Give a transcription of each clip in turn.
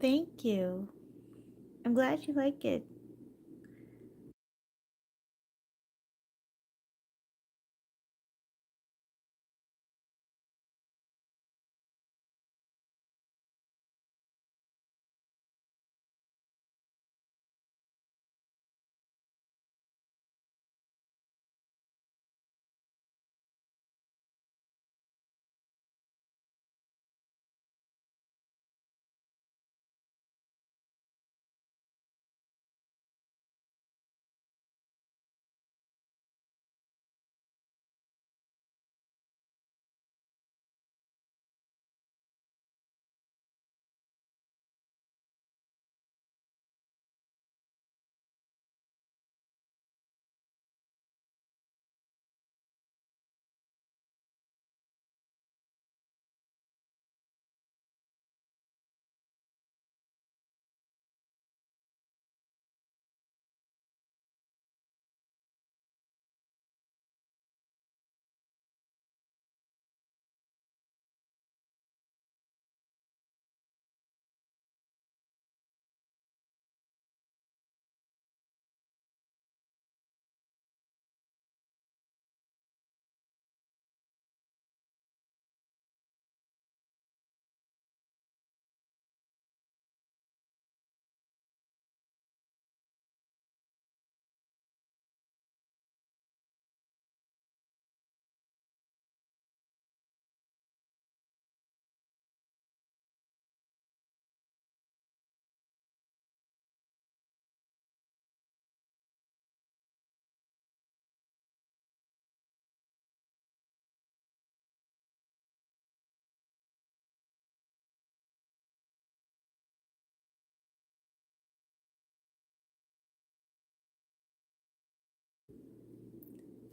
Thank you. I'm glad you like it.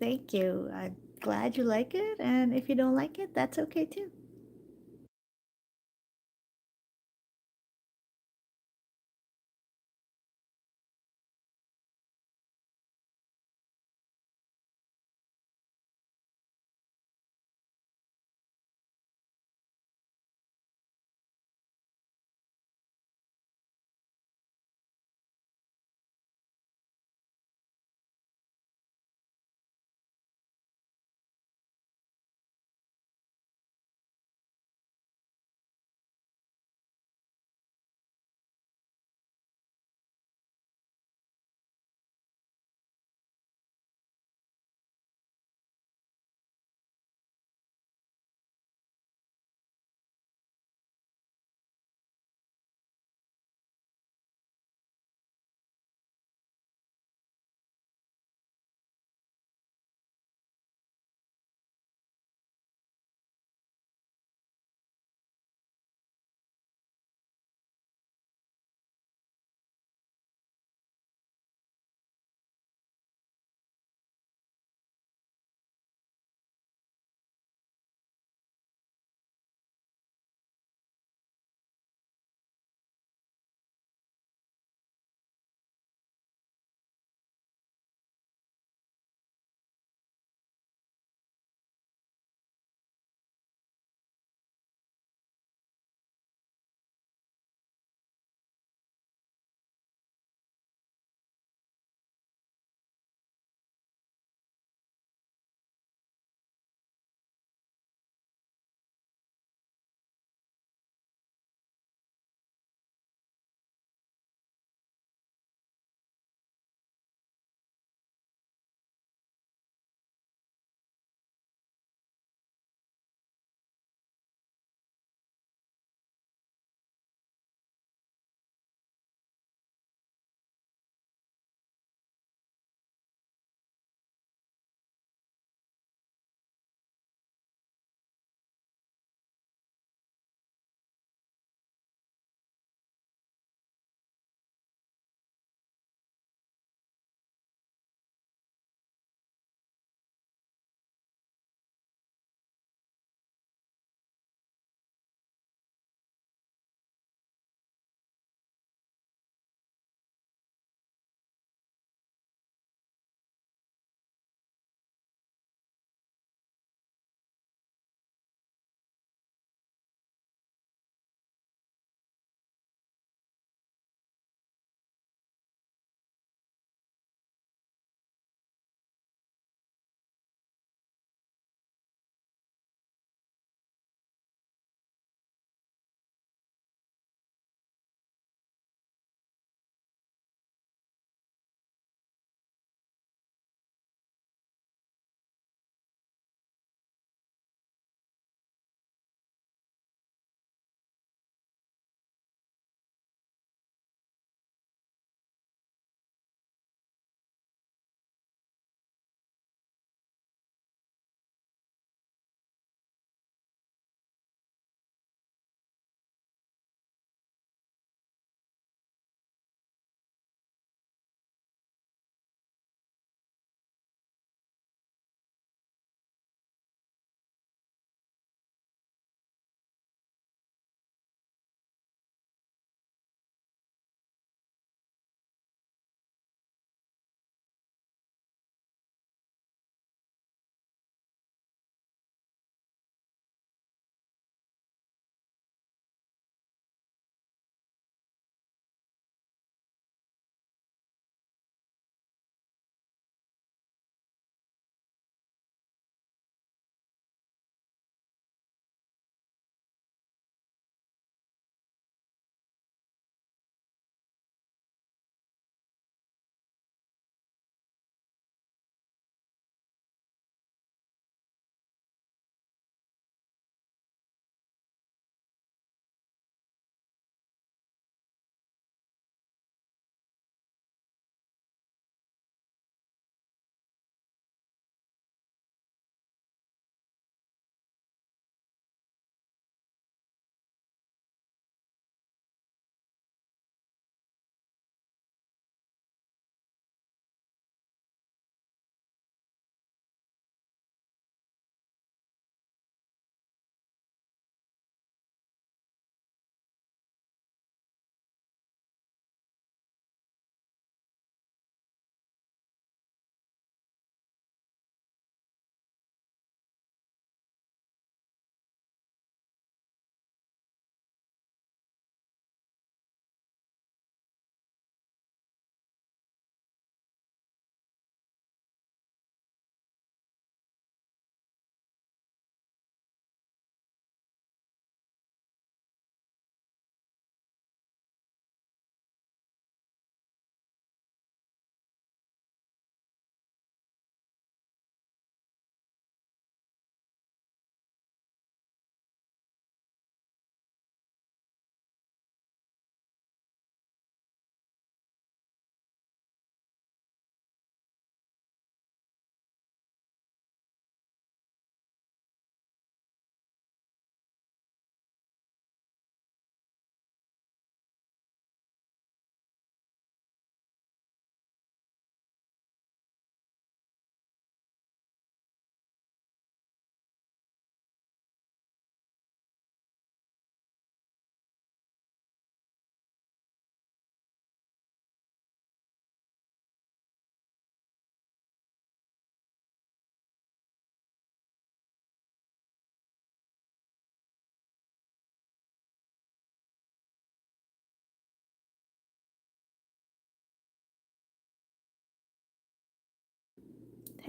Thank you. I'm glad you like it, and if you don't like it, that's okay too.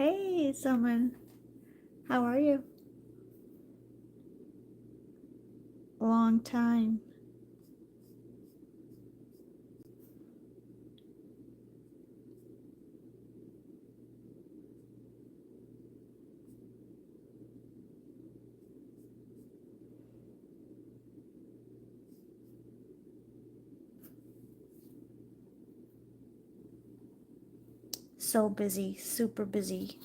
Hey, Summer. How are you? Long time. So busy, super busy.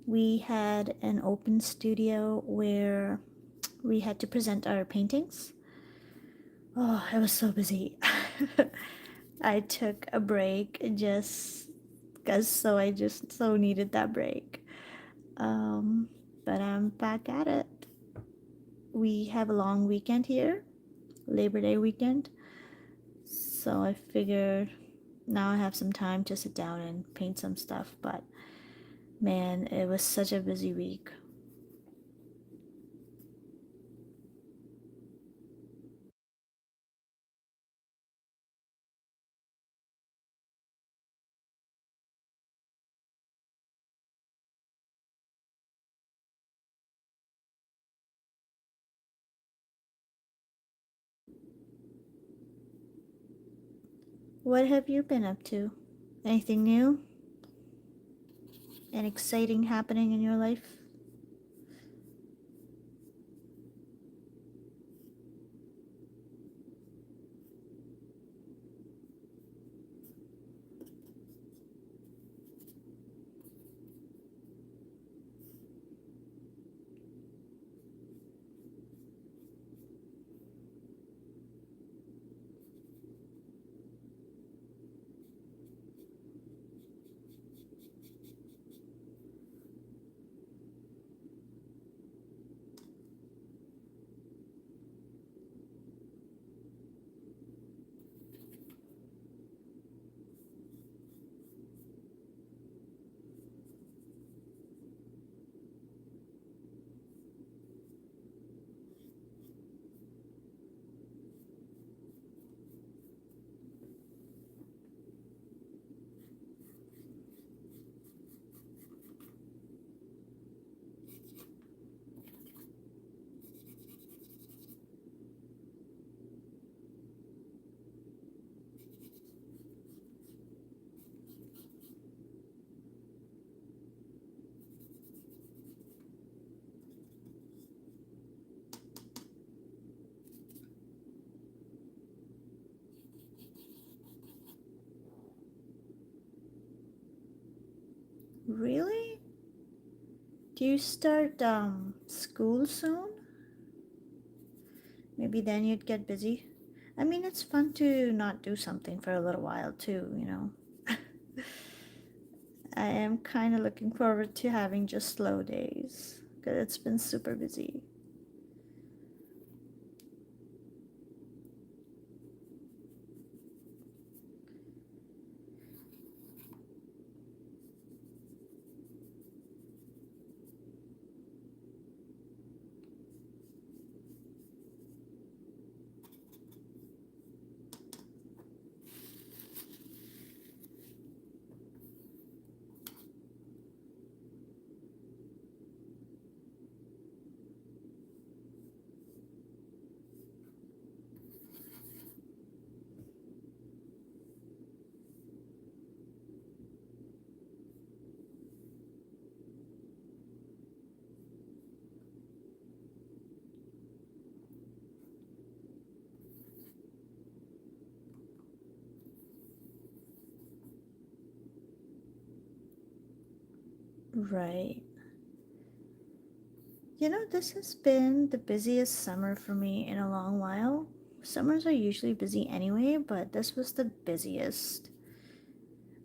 We had an open studio where we had to present our paintings. Oh, I was so busy. I took a break just because I just so needed that break. Um, but I'm back at it. We have a long weekend here, Labor Day weekend. So I figured now I have some time to sit down and paint some stuff. But man, it was such a busy week. What have you been up to? Anything new and exciting happening in your life? Really? Do you start school soon? Maybe then you'd get busy. I mean, it's fun to not do something for a little while too. I am kind of looking forward to having just slow days because it's been super busy. Right. This has been the busiest summer for me in a long while. Summers are usually busy anyway, but this was the busiest.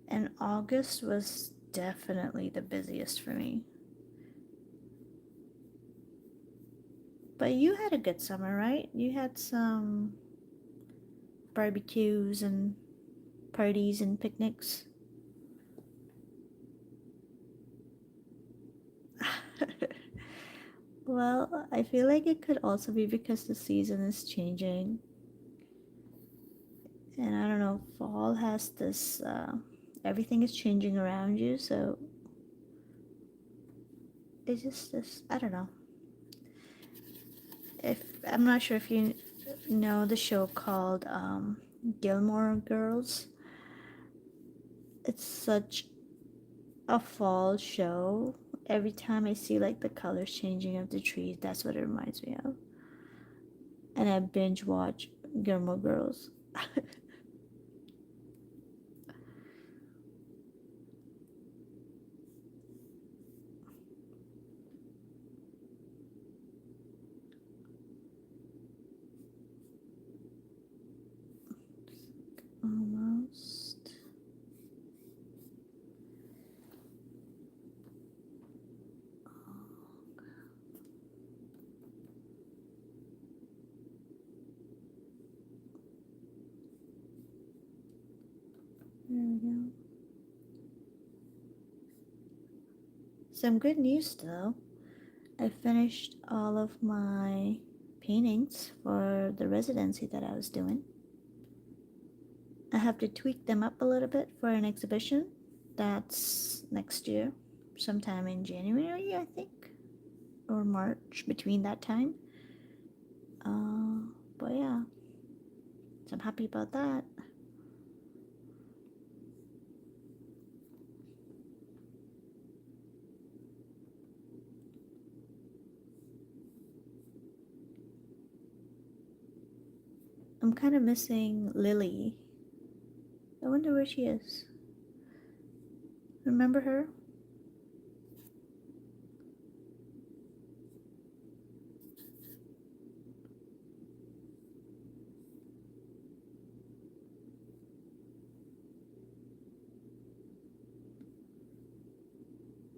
And August was definitely the busiest for me. But you had a good summer, right? You had some barbecues and parties and picnics. Well, I feel like it could also be because the season is changing. And I don't know, fall has this, everything is changing around you, so it's just this, I don't know. If I'm not sure if you know the show called Gilmore Girls. It's such a fall show. Every time I see like the colors changing of the trees, that's what it reminds me of. And I binge watch Gilmore Girls. Almost. There we go. Some good news though. I finished all of my paintings for the residency that I was doing. I have to tweak them up a little bit for an exhibition. That's next year, sometime in January, I think, or March, between that time. But yeah, so I'm happy about that. I'm kind of missing Lily. I wonder where she is. Remember her?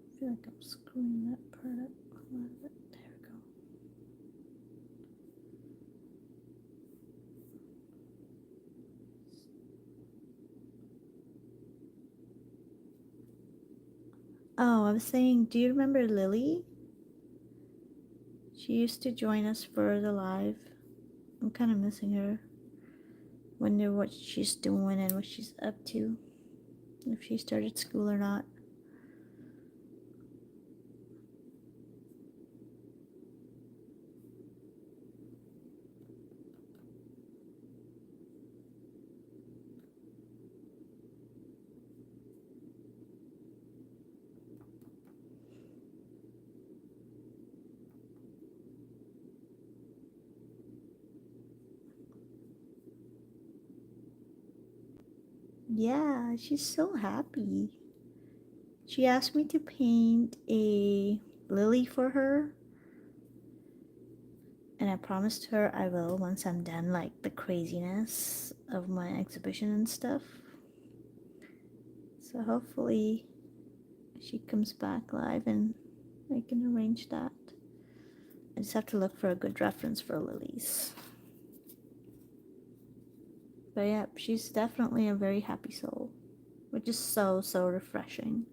I feel like I'm screwing that part up a little bit. There we go. Oh, I was saying, do you remember Lily? She used to join us for the live. I'm kind of missing her. Wonder what she's doing and what she's up to. If she started school or not. Yeah, she's so happy. She asked me to paint a lily for her, and I promised her I will once I'm done, like the craziness of my exhibition and stuff. So hopefully she comes back live and I can arrange that. I just have to look for a good reference for lilies. But yeah, she's definitely a very happy soul, which is so refreshing.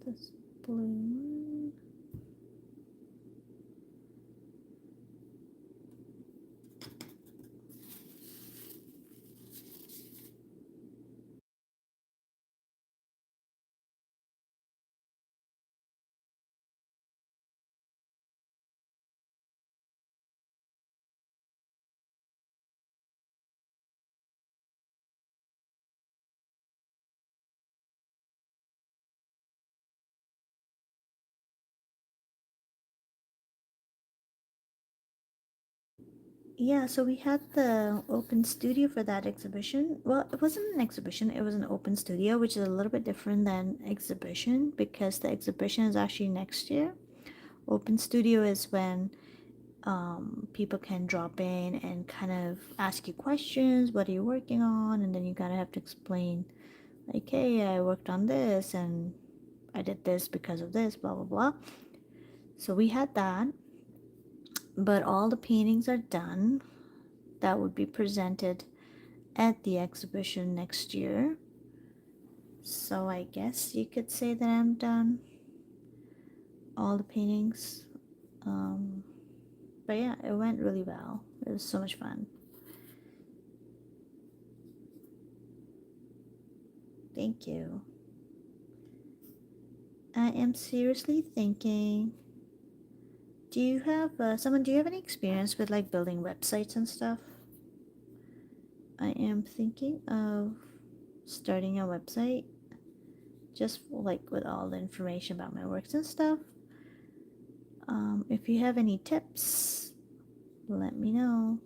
This blue one. Yeah, so we had the open studio for that exhibition. Well, it wasn't an exhibition, it was an open studio, which is a little bit different than exhibition because the exhibition is actually next year. Open studio is when people can drop in and kind of ask you questions. What are you working on? And then you kind of have to explain, like, hey, I worked on this and I did this because of this, blah, blah, blah. So we had that, but all the paintings are done. That would be presented at the exhibition next year. So I guess you could say that I'm done. All the paintings. Um, but yeah, it went really well. It was so much fun. Thank you. I am seriously thinking. Do you have someone? Do you have any experience with like building websites and stuff? I am thinking of starting a website, just like with all the information about my works and stuff. If you have any tips, let me know.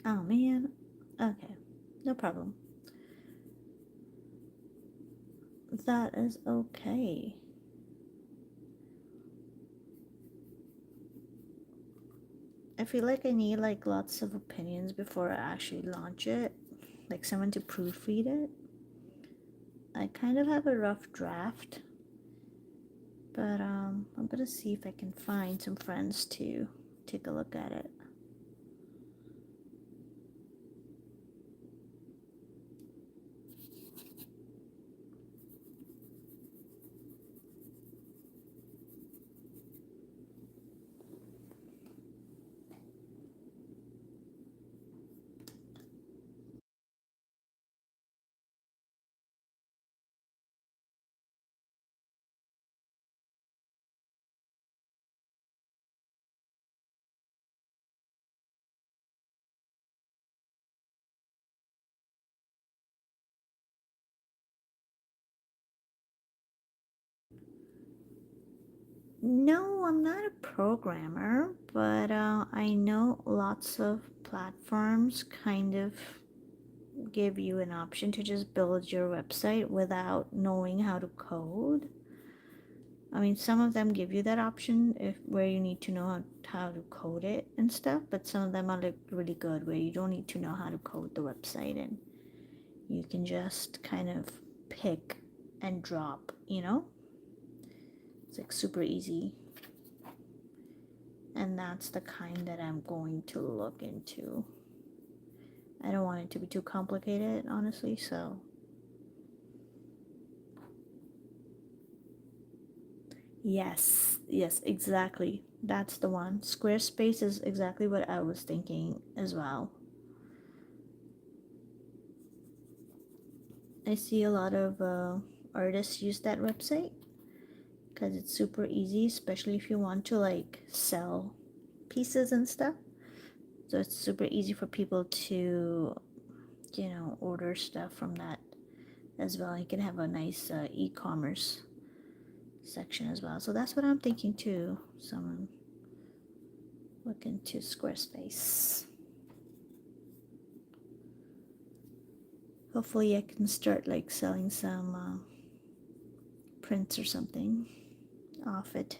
Oh man. Okay, no problem. That is okay. I feel like I need like lots of opinions before I actually launch it, like someone to proofread it. I kind of have a rough draft, but I'm gonna see if I can find some friends to take a look at it. No, I'm not a programmer, but I know lots of platforms kind of give you an option to just build your website without knowing how to code. I mean, some of them give you that option if where you need to know how to code it and stuff, but some of them are like really good where you don't need to know how to code the website and you can just kind of pick and drop, you know? It's like super easy. And that's the kind that I'm going to look into. I don't want it to be too complicated, honestly, so. Yes, exactly. That's the one. Squarespace is exactly what I was thinking as well. I see a lot of artists use that website because it's super easy, especially if you want to like sell pieces and stuff. So it's super easy for people to, order stuff from that as well. You can have a nice e-commerce section as well. So that's what I'm thinking too. Someone look into Squarespace. Hopefully, I can start like selling some prints or something off it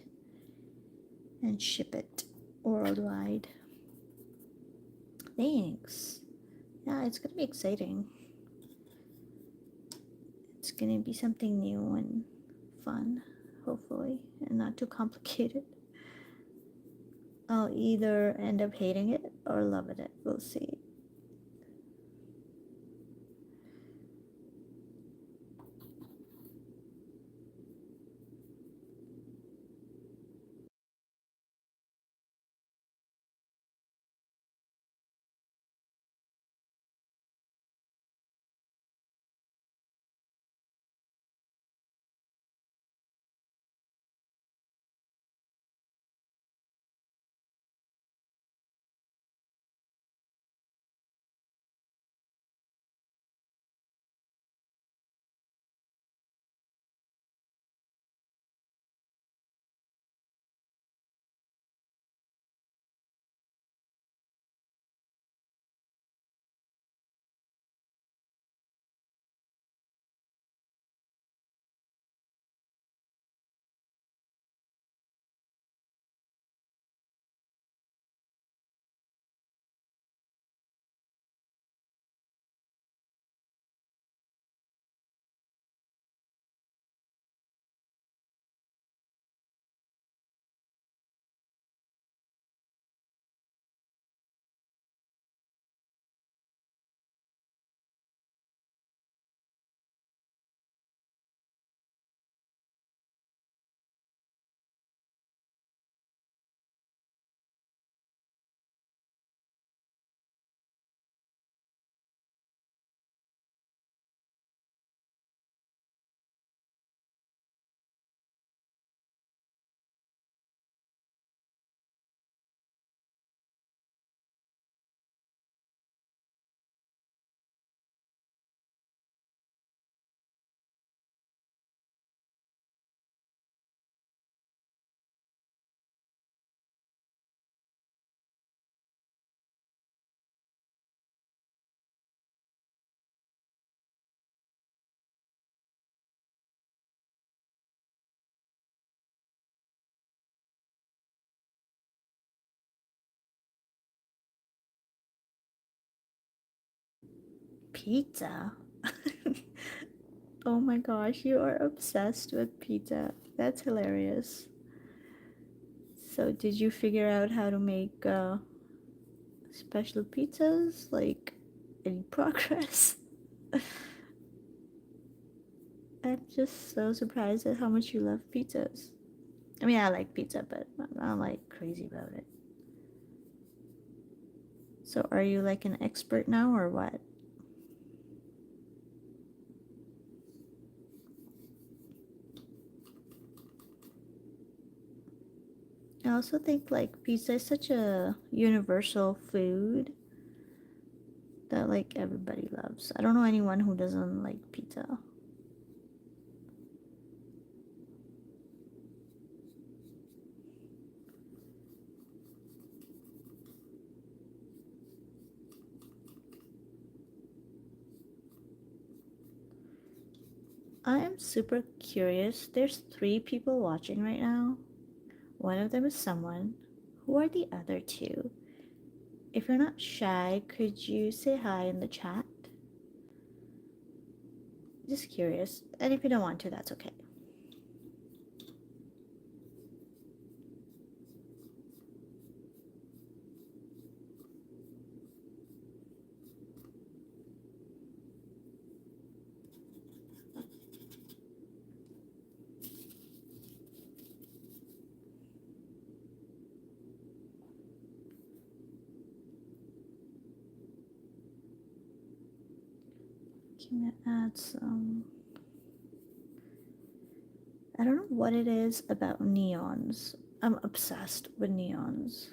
and ship it worldwide. Thanks. Yeah, it's gonna be exciting. It's gonna be something new and fun, hopefully, and not too complicated. I'll either end up hating it or loving it. We'll see. Pizza? Oh my gosh, you are obsessed with pizza. That's hilarious. So, did you figure out how to make special pizzas? Like, any progress? I'm just so surprised at how much you love pizzas. I mean, I like pizza, but I'm not like crazy about it. So, are you like an expert now or what? I also think like pizza is such a universal food that like everybody loves. I don't know anyone who doesn't like pizza. I am super curious. There's 3 people watching right now. One of them is someone. Who are the other 2? If you're not shy, could you say hi in the chat? Just curious. And if you don't want to, that's okay. Thinking to add some. I don't know what it is about neons. I'm obsessed with neons.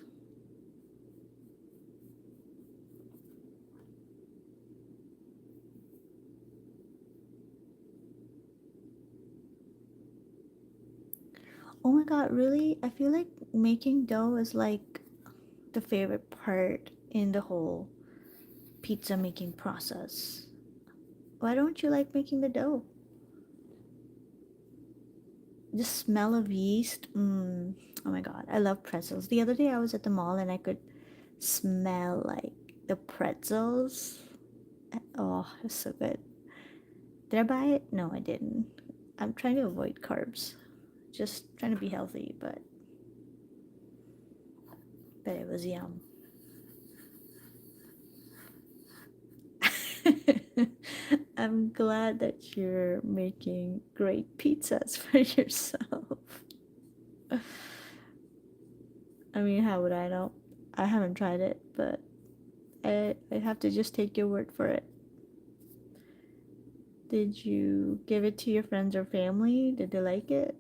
Oh my god, really? I feel like making dough is like the favorite part in the whole pizza making process. Why don't you like making the dough? The smell of yeast. Oh my god, I love pretzels. The other day I was at the mall and I could smell like the pretzels. Oh, it's so good. Did I buy it? No, I didn't. I'm trying to avoid carbs. Just trying to be healthy, but it was yum. I'm glad that you're making great pizzas for yourself. I mean, how would I know? I haven't tried it, but I have to just take your word for it. Did you give it to your friends or family? Did they like it?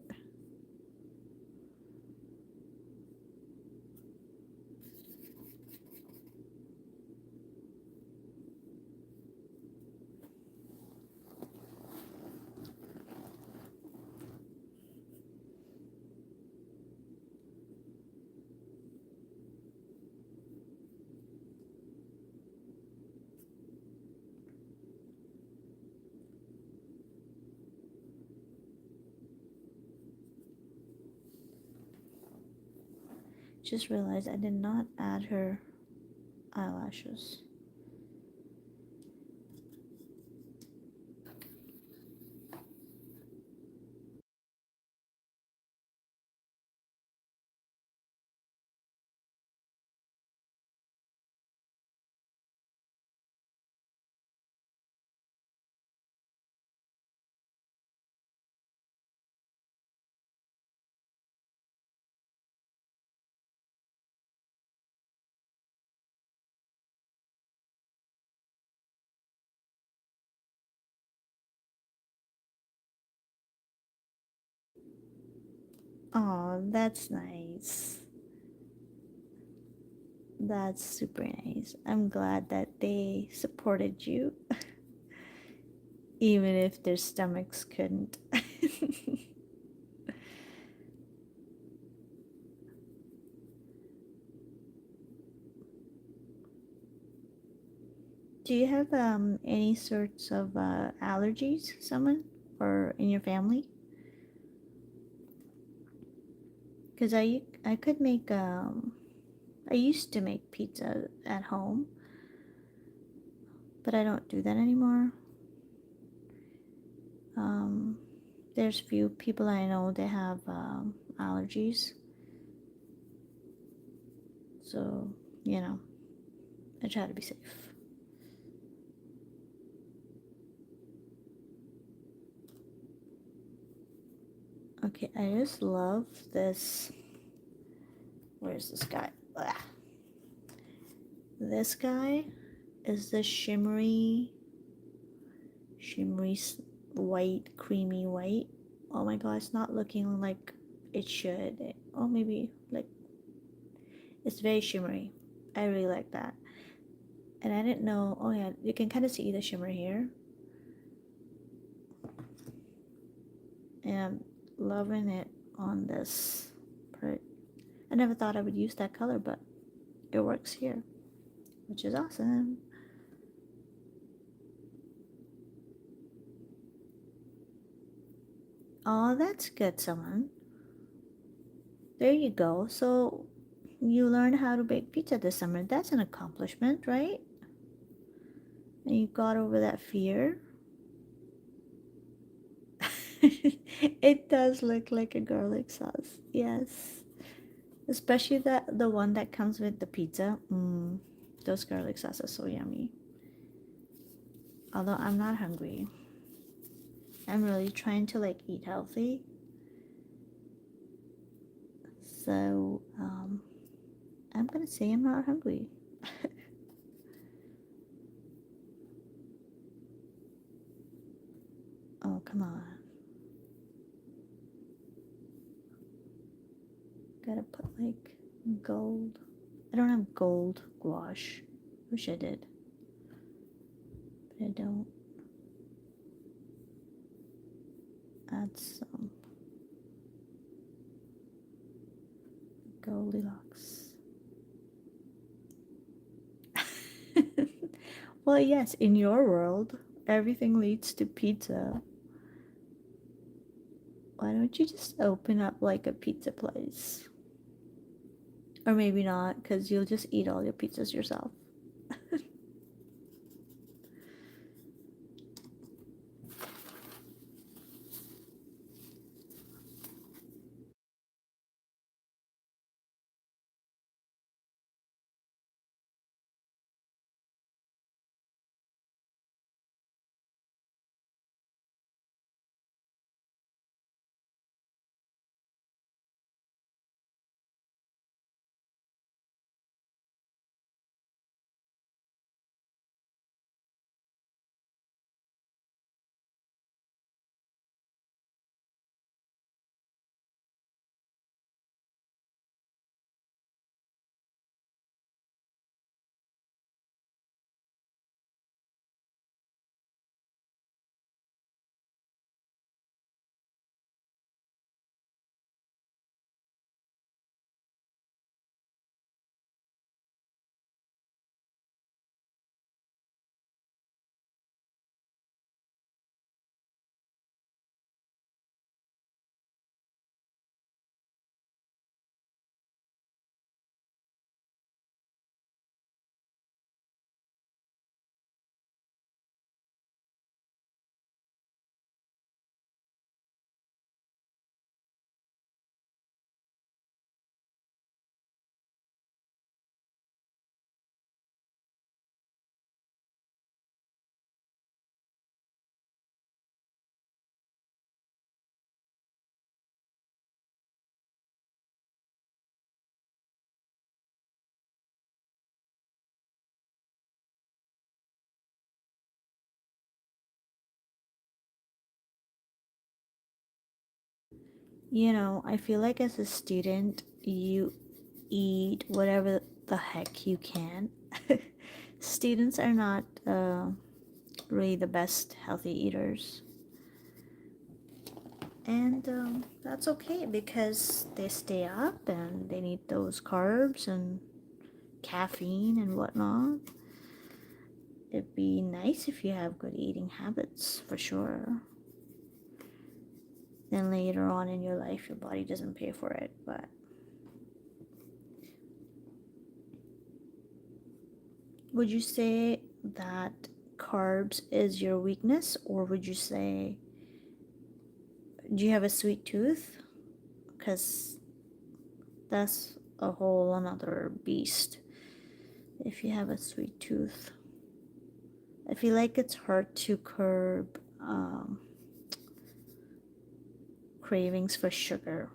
Just realized I did not add her eyelashes. Oh, that's nice. That's super nice. I'm glad that they supported you, even if their stomachs couldn't. Do you have any sorts of allergies, someone, or in your family? Because I could make I used to make pizza at home, but I don't do that anymore. Um, there's few people I know that have allergies, so you know I try to be safe. Okay, I just love this. Where's this guy? Blah. This guy is the shimmery white, creamy white. Oh my god, it's not looking like it should. Oh, maybe like it's very shimmery. I really like that. And I didn't know. Oh yeah, you can kind of see the shimmer here. And I'm loving it on this part. I never thought I would use that color, but it works here, which is awesome. Oh, that's good, someone. There you go. So you learned how to bake pizza this summer. That's an accomplishment, right? And you got over that fear. It does look like a garlic sauce. Yes. Especially the one that comes with the pizza. Those garlic sauce are so yummy. Although I'm not hungry. I'm really trying to like eat healthy. So, I'm gonna say I'm not hungry. Oh, come on. Gotta put like gold. I don't have gold gouache. Wish I did. But I don't. Add some Goldilocks. Well, yes, in your world, everything leads to pizza. Why don't you just open up like a pizza place? Or maybe not, because you'll just eat all your pizzas yourself. I feel like as a student, you eat whatever the heck you can. Students are not really the best healthy eaters. And that's okay because they stay up and they need those carbs and caffeine and whatnot. It'd be nice if you have good eating habits, for sure. Then later on in your life, your body doesn't pay for it, but would you say that carbs is your weakness, or would you say, do you have a sweet tooth? Because that's a whole another beast. If you have a sweet tooth, I feel like it's hard to curb cravings for sugar,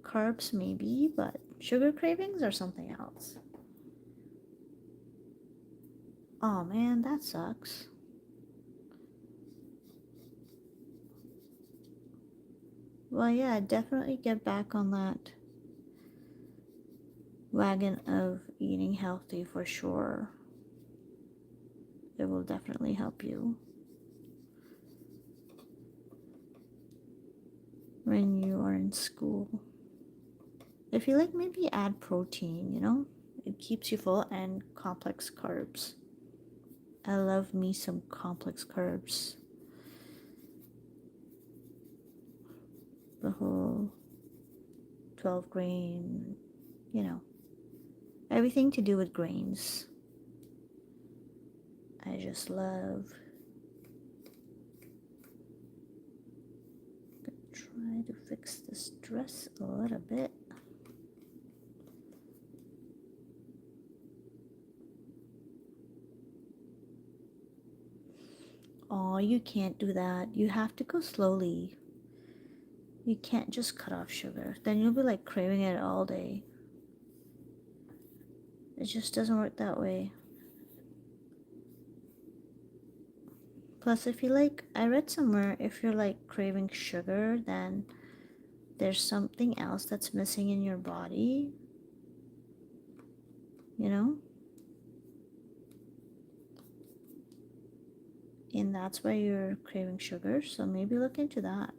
Carbs maybe, but sugar cravings are something else. Oh man, that sucks. Well, yeah, definitely get back on that wagon of eating healthy for sure. It will definitely help you when you are in school. If you like, maybe add protein, it keeps you full, and complex carbs. I love me some complex carbs. The whole 12 grain, you know, everything to do with grains. I just love. Try to fix this dress a little bit. Oh, you can't do that. You have to go slowly. You can't just cut off sugar. Then you'll be like craving it all day. It just doesn't work that way. Plus, if you like, I read somewhere, if you're like craving sugar, then there's something else that's missing in your body, you know? And that's why you're craving sugar, so maybe look into that.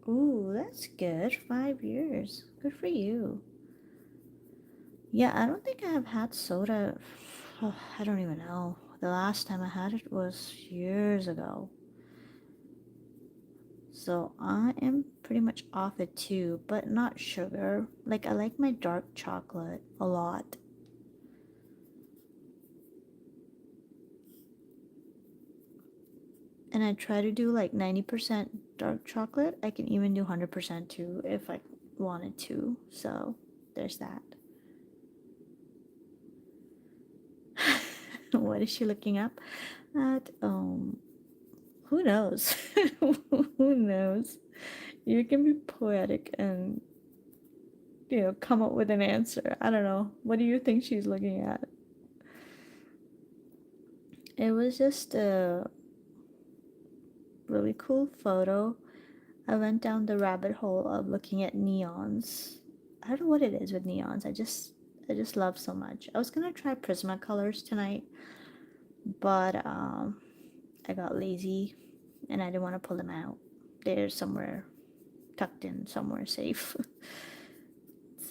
Ooh, that's good. 5 years. Good for you. Yeah, I don't think I have had soda. Oh, I don't even know. The last time I had it was years ago. So I am pretty much off it too, but not sugar. Like, I like my dark chocolate a lot. And I try to do like 90% dark chocolate. I can even do 100% too if I wanted to. So there's that. What is she looking up at? Who knows? Who knows? You can be poetic and, come up with an answer. I don't know. What do you think she's looking at? It was just a really cool photo. I went down the rabbit hole of looking at neons. I don't know what it is with neons. I just love so much. I was gonna try Prismacolors tonight, but I got lazy and I didn't want to pull them out. They're somewhere tucked in, somewhere safe.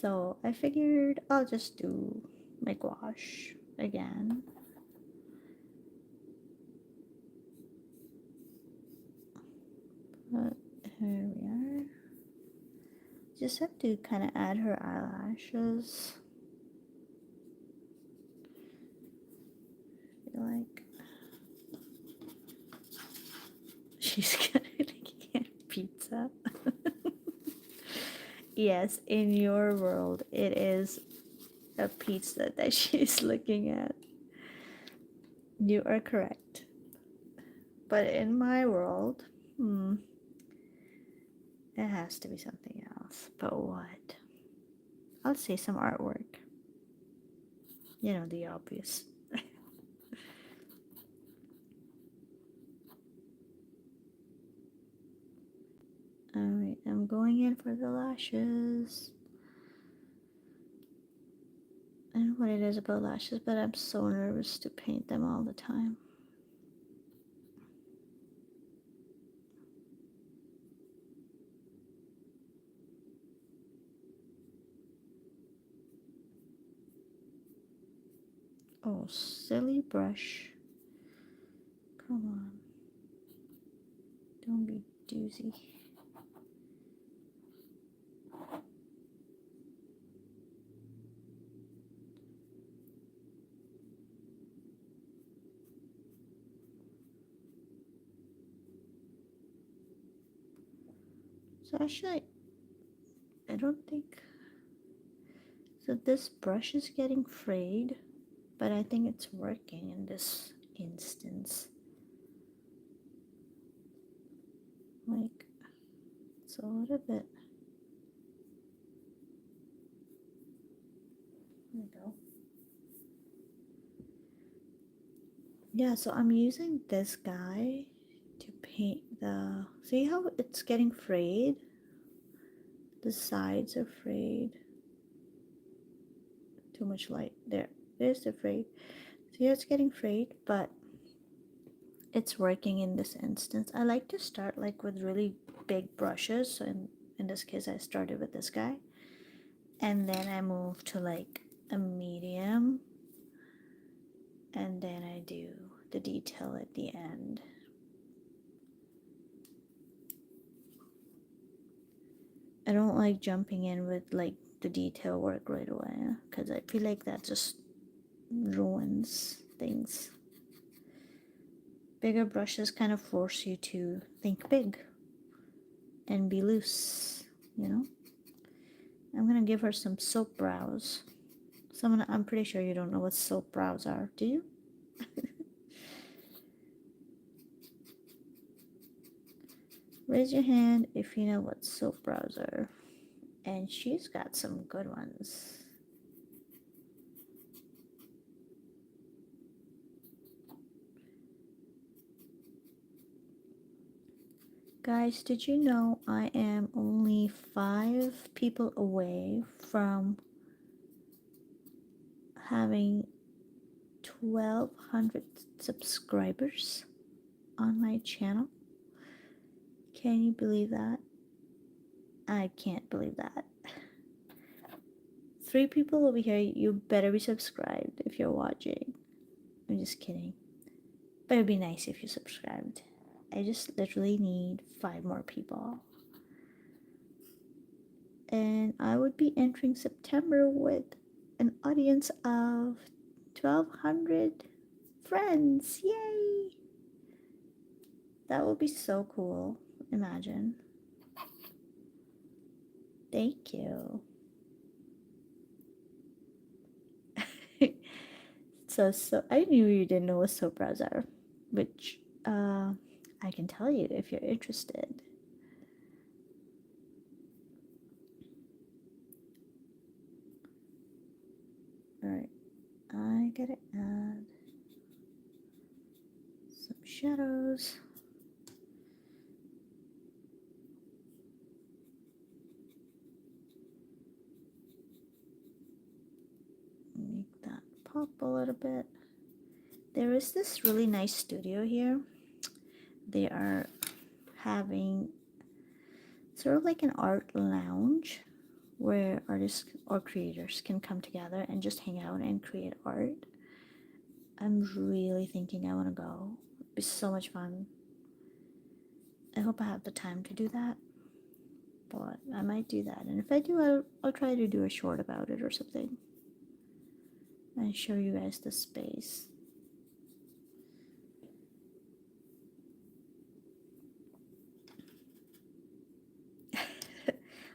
So I figured I'll just do my gouache again. But here we are. Just have to kind of add her eyelashes. I feel like she's gonna get pizza. Yes, in your world, it is a pizza that she's looking at. You are correct. But in my world, it has to be something else. But what? I'll say some artwork. You know, the obvious. Alright, I'm going in for the lashes. I don't know what it is about lashes, but I'm so nervous to paint them all the time. Oh, silly brush. Come on. Don't be doozy. So actually, I don't think... So this brush is getting frayed, but I think it's working in this instance. Like, it's a little bit... There we go. Yeah, so I'm using this guy to paint the... See how it's getting frayed? The sides are frayed. Too much light. There's the frayed. See how it's getting frayed, but it's working in this instance. I like to start like with really big brushes. So in this case, I started with this guy. And then I move to like a medium. And then I do the detail at the end. I don't like jumping in with like the detail work right away, because I feel like that just ruins things. Bigger brushes kind of force you to think big and be loose, you know? I'm gonna give her some soap brows. I'm pretty sure you don't know what soap brows are, do you? Raise your hand if you know what soap browser. And she's got some good ones. Guys, did you know I am only 5 people away from having 1,200 subscribers on my channel? Can you believe that? I can't believe that. 3 people over here, you better be subscribed if you're watching. I'm just kidding. But it'd be nice if you subscribed. I just literally need 5 more people. And I would be entering September with an audience of 1,200 friends. Yay! That would be so cool. Imagine. Thank you. So I knew you didn't know what soap brows are, which I can tell you if you're interested. Alright, I gotta add some shadows. Make that pop a little bit. There is this really nice studio here. They are having sort of like an art lounge where artists or creators can come together and just hang out and create art. I'm really thinking I want to go. It'd be so much fun. I hope I have the time to do that, but I might do that. And if I do, I'll try to do a short about it or something and show you guys the space.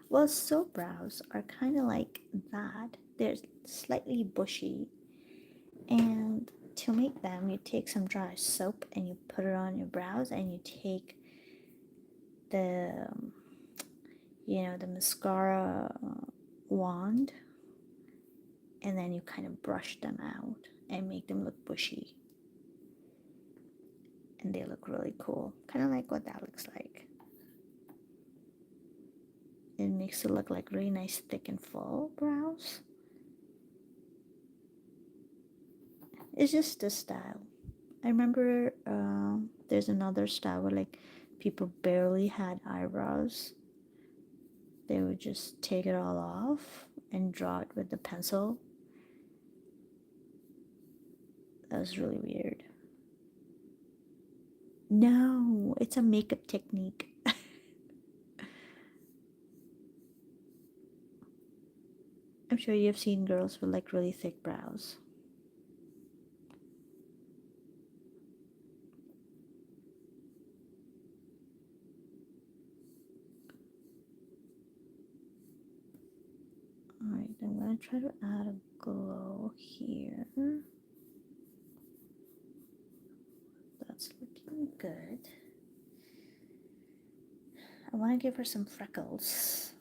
Well, soap brows are kind of like that. They're slightly bushy, and to make them, you take some dry soap and you put it on your brows, and you take the the mascara wand, and then you kind of brush them out and make them look bushy, and they look really cool, kind of like what that looks like. It makes it look like really nice, thick and full brows. It's just a style. I remember there's another style where like people barely had eyebrows. They would just take it all off and draw it with the pencil. That was really weird. No, it's a makeup technique. I'm sure you've seen girls with like really thick brows. Alright, I'm gonna try to add a glow here. That's looking good. I want to give her some freckles.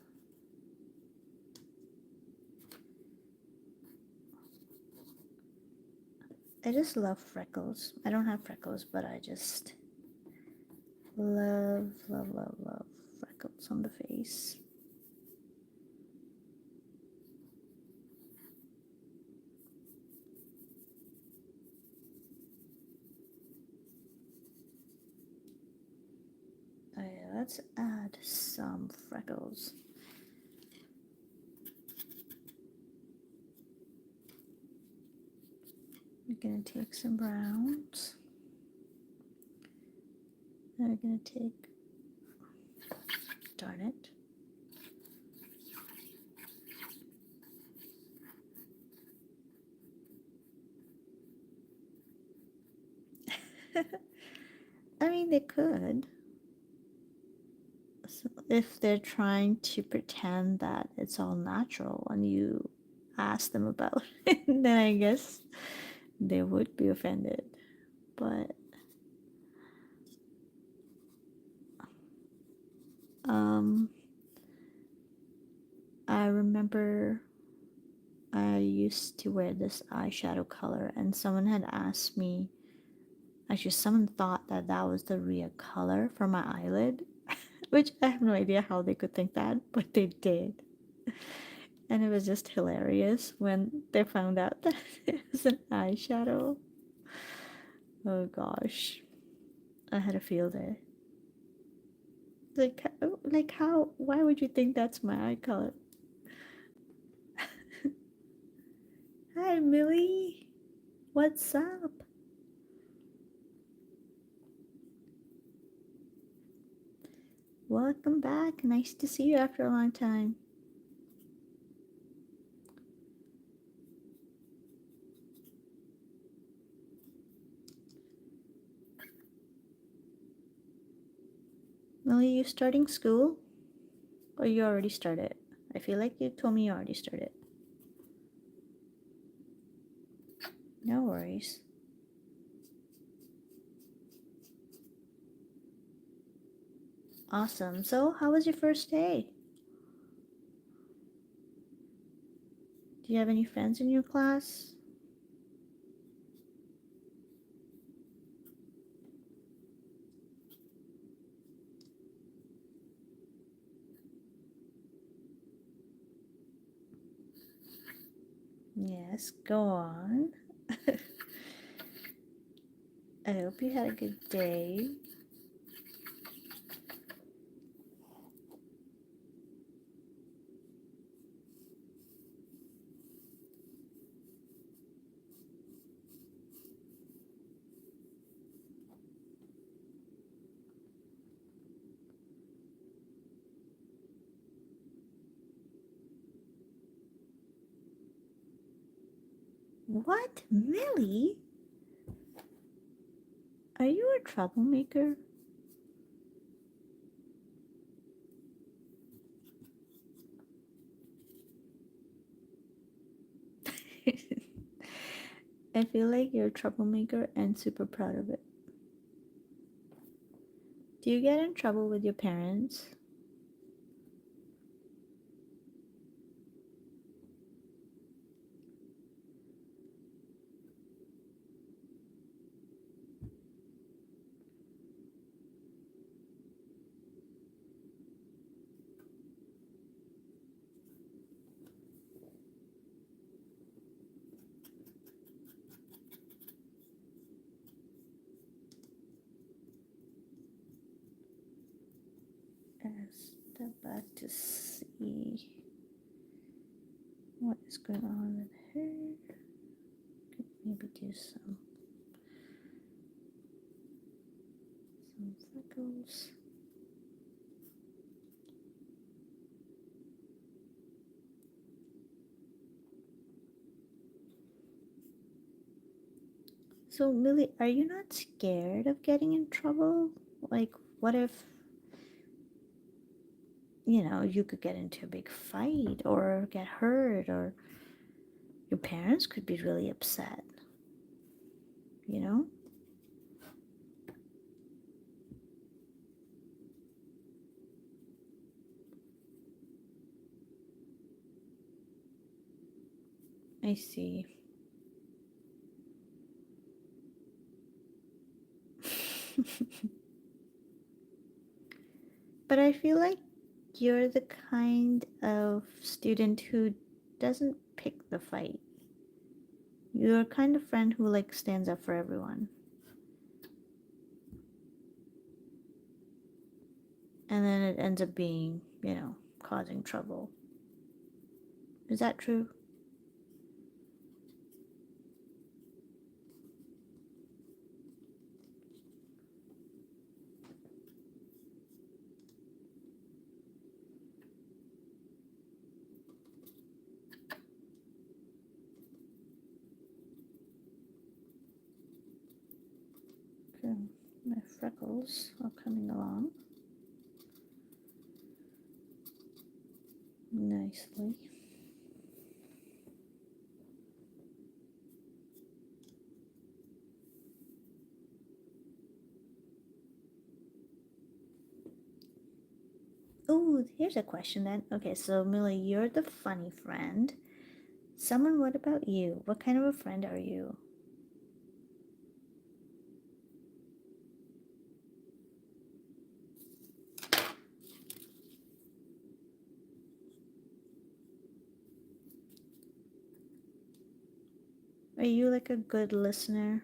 I just love freckles. I don't have freckles, but I just love freckles on the face. Okay, let's add some freckles. We're gonna take some browns. Then we're gonna take, darn it. I mean, they could. So if they're trying to pretend that it's all natural and you ask them about it, then I guess they would be offended. but um, I remember I used to wear this eyeshadow color, and someone had asked me. Actually, someone thought that that was the real color for my eyelid, which I have no idea how they could think that, but they did. And it was just hilarious when they found out that it was an eyeshadow. Oh gosh, I had a field day. Like how? Why would you think that's my eye color? Hi, Millie. What's up? Welcome back. Nice to see you after a long time. Millie, you starting school? Or you already started? I feel like you told me you already started. No worries. Awesome. So, how was your first day? Do you have any friends in your class? Yes, go on. I hope you had a good day. What? Millie? Are you a troublemaker? I feel like you're a troublemaker and super proud of it. Do you get in trouble with your parents? Step back to see what is going on with her. Could maybe do some freckles. So, Millie, are you not scared of getting in trouble? Like, what if, you could get into a big fight or get hurt, or your parents could be really upset, you know? I see. But I feel like you're the kind of student who doesn't pick the fight. You're kind of friend who like stands up for everyone. And then it ends up being, causing trouble. Is that true? Okay. My freckles are coming along nicely. Oh, here's a question then. Okay, so Millie, you're the funny friend. Someone, what about you? What kind of a friend are you? Are you like a good listener?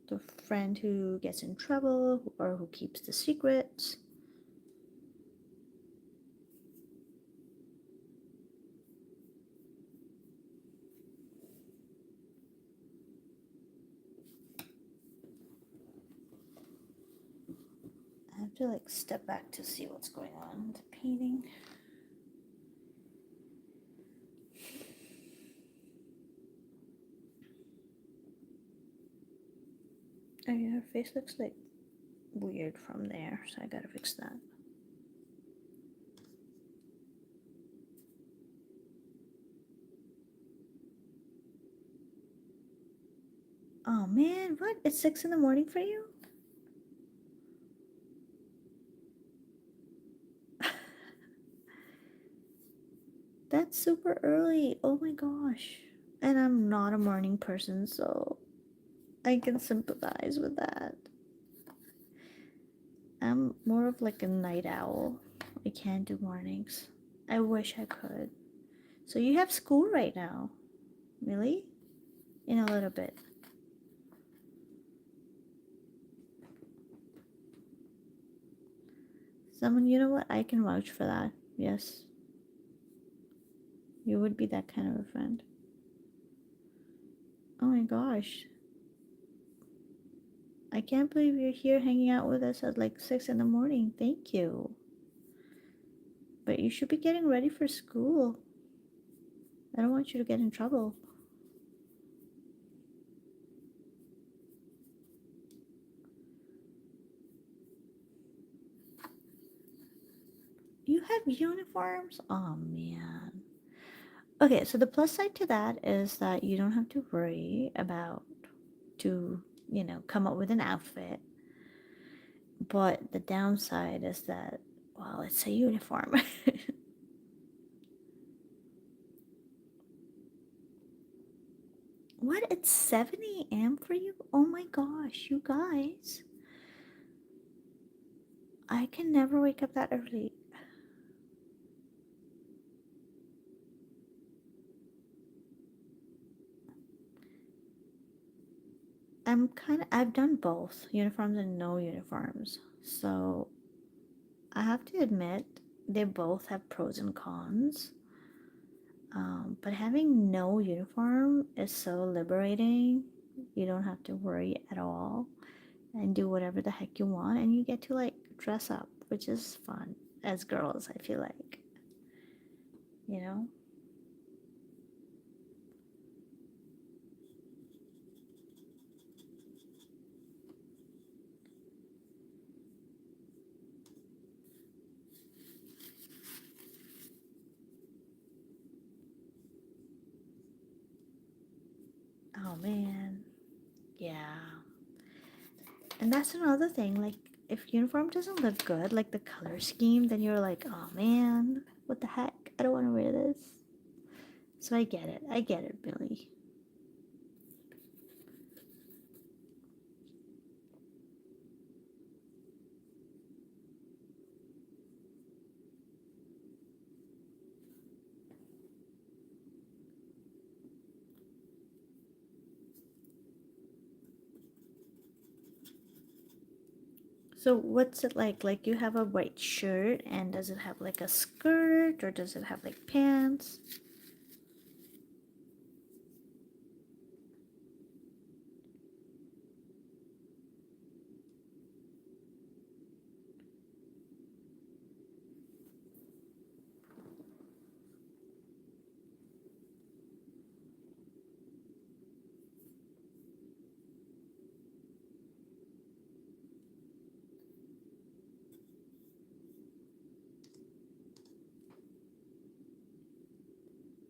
The friend who gets in trouble or who keeps the secrets? I have to like step back to see what's going on with the painting. Oh yeah, her face looks like weird from there, so I gotta fix that. Oh man, what? It's 6 in the morning for you? That's super early. Oh my gosh. And I'm not a morning person, so I can sympathize with that. I'm more of like a night owl. I can't do mornings. I wish I could. So you have school right now, really? In a little bit. Someone, you know what? I can vouch for that. Yes. You would be that kind of a friend. Oh my gosh. I can't believe you're here hanging out with us at like 6 in the morning. Thank you. But you should be getting ready for school. I don't want you to get in trouble. You have uniforms? Oh man. Okay, so the plus side to that is that you don't have to worry about to, come up with an outfit. But the downside is that, well, it's a uniform. What? It's 7 a.m. for you? Oh my gosh, you guys. I can never wake up that early. I've done both uniforms and no uniforms. So I have to admit, they both have pros and cons. But having no uniform is so liberating. You don't have to worry at all and do whatever the heck you want, and you get to like dress up, which is fun as girls, I feel like. You know? Oh man. Yeah. And that's another thing, like if uniform doesn't look good, like the color scheme, then you're like, oh man, what the heck? I don't want to wear this. So I get it. I get it, Billy. So what's it like? Like you have a white shirt and does it have like a skirt or does it have like pants?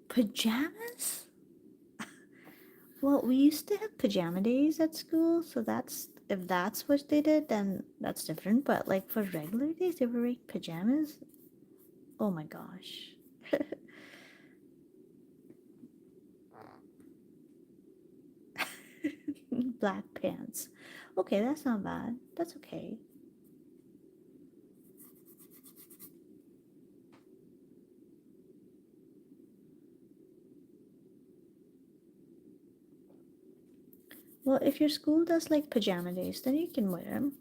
Pajamas? Well, we used to have pajama days at school, so that's If that's what they did, then that's different. But like for regular days, they were wearing pajamas. Oh my gosh. Black pants. Okay, that's not bad. That's okay. Well, if your school does like pajama days, then you can wear them.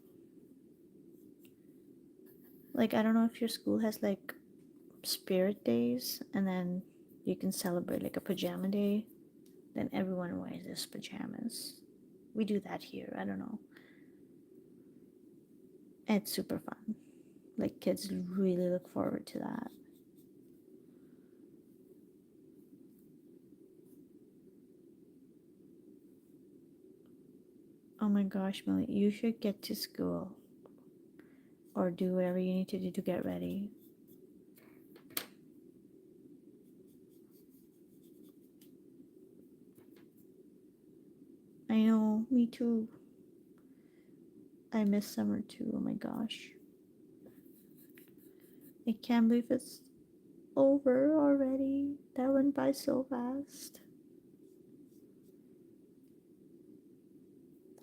Like, I don't know if your school has like spirit days and then you can celebrate like a pajama day, then everyone wears their pajamas. We do that here. I don't know. It's super fun. Like, kids really look forward to that. Oh my gosh, Millie, you should get to school or do whatever you need to do to get ready. I know, me too. I miss summer too. Oh my gosh. I can't believe it's over already. That went by so fast.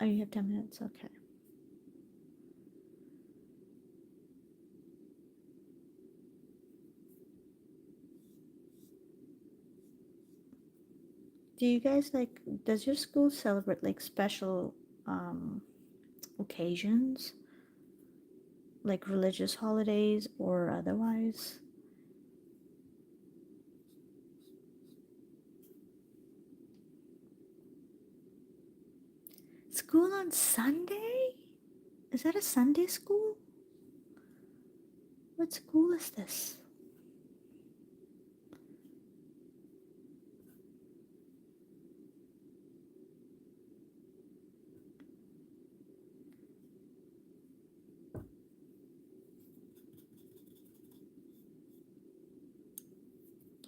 Oh, you have 10 minutes? Okay. Do you guys like, does your school celebrate like special occasions? Like religious holidays or otherwise? School on Sunday? Is that a Sunday school? What school is this?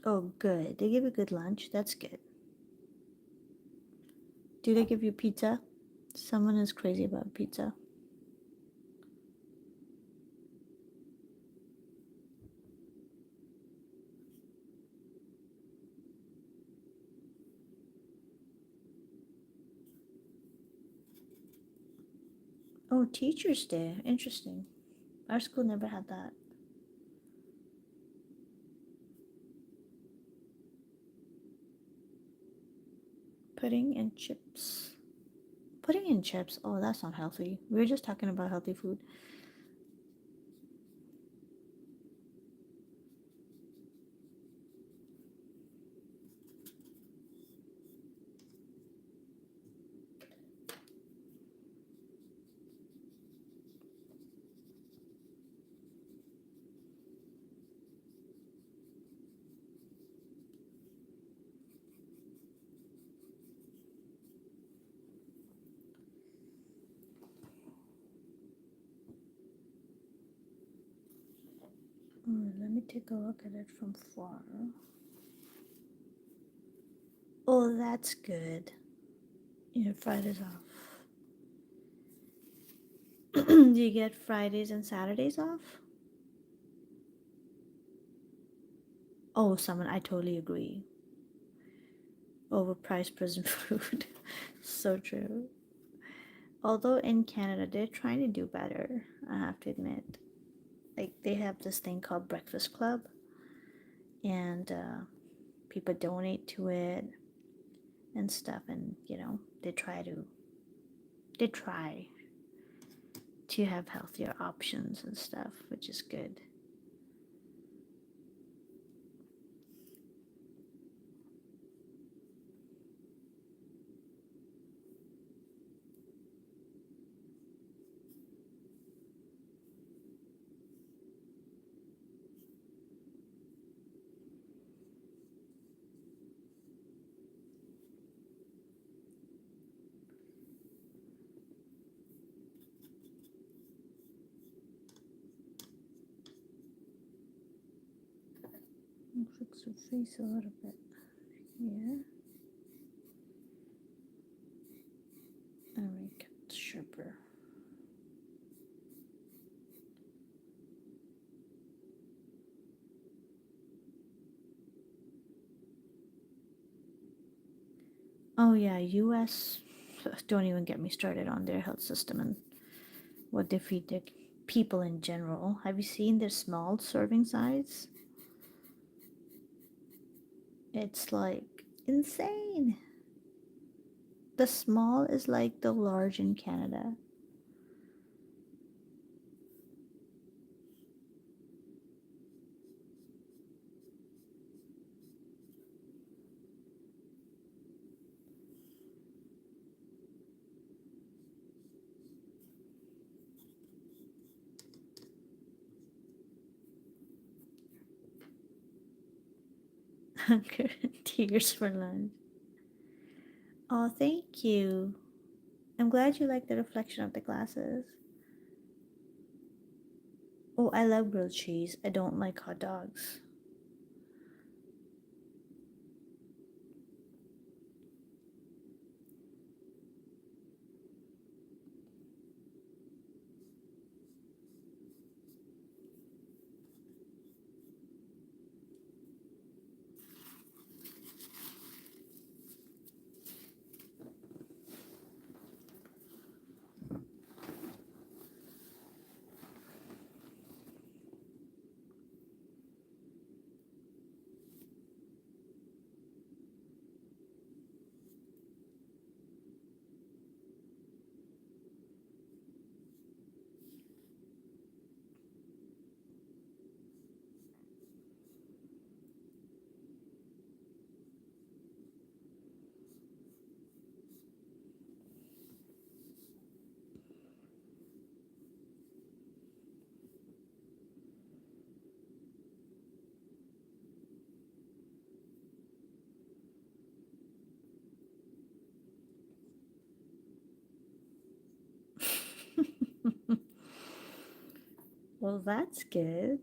Oh, good. They give a good lunch. That's good. Do they give you pizza? Someone is crazy about pizza. Oh, Teacher's Day. Interesting. Our school never had that. Pudding and chips. Pudding and chips? Oh, that's not healthy. We were just talking about healthy food. Let me take a look at it from far. Oh, that's good. You have Fridays off. Do you get Fridays and Saturdays off? Oh, someone, I totally agree. Overpriced prison food. So true. Although in Canada, they're trying to do better, I have to admit. Like, they have this thing called Breakfast Club, and people donate to it and stuff, and they try to have healthier options and stuff, which is good. Fix your face a little bit here. And make it sharper. Oh yeah, US, don't even get me started on their health system and what they feed their people in general. Have you seen their small serving size? It's like insane. The small is like the large in Canada. Tears for lunch. Oh, thank you. I'm glad you like the reflection of the glasses. Oh, I love grilled cheese. I don't like hot dogs. Well, that's good.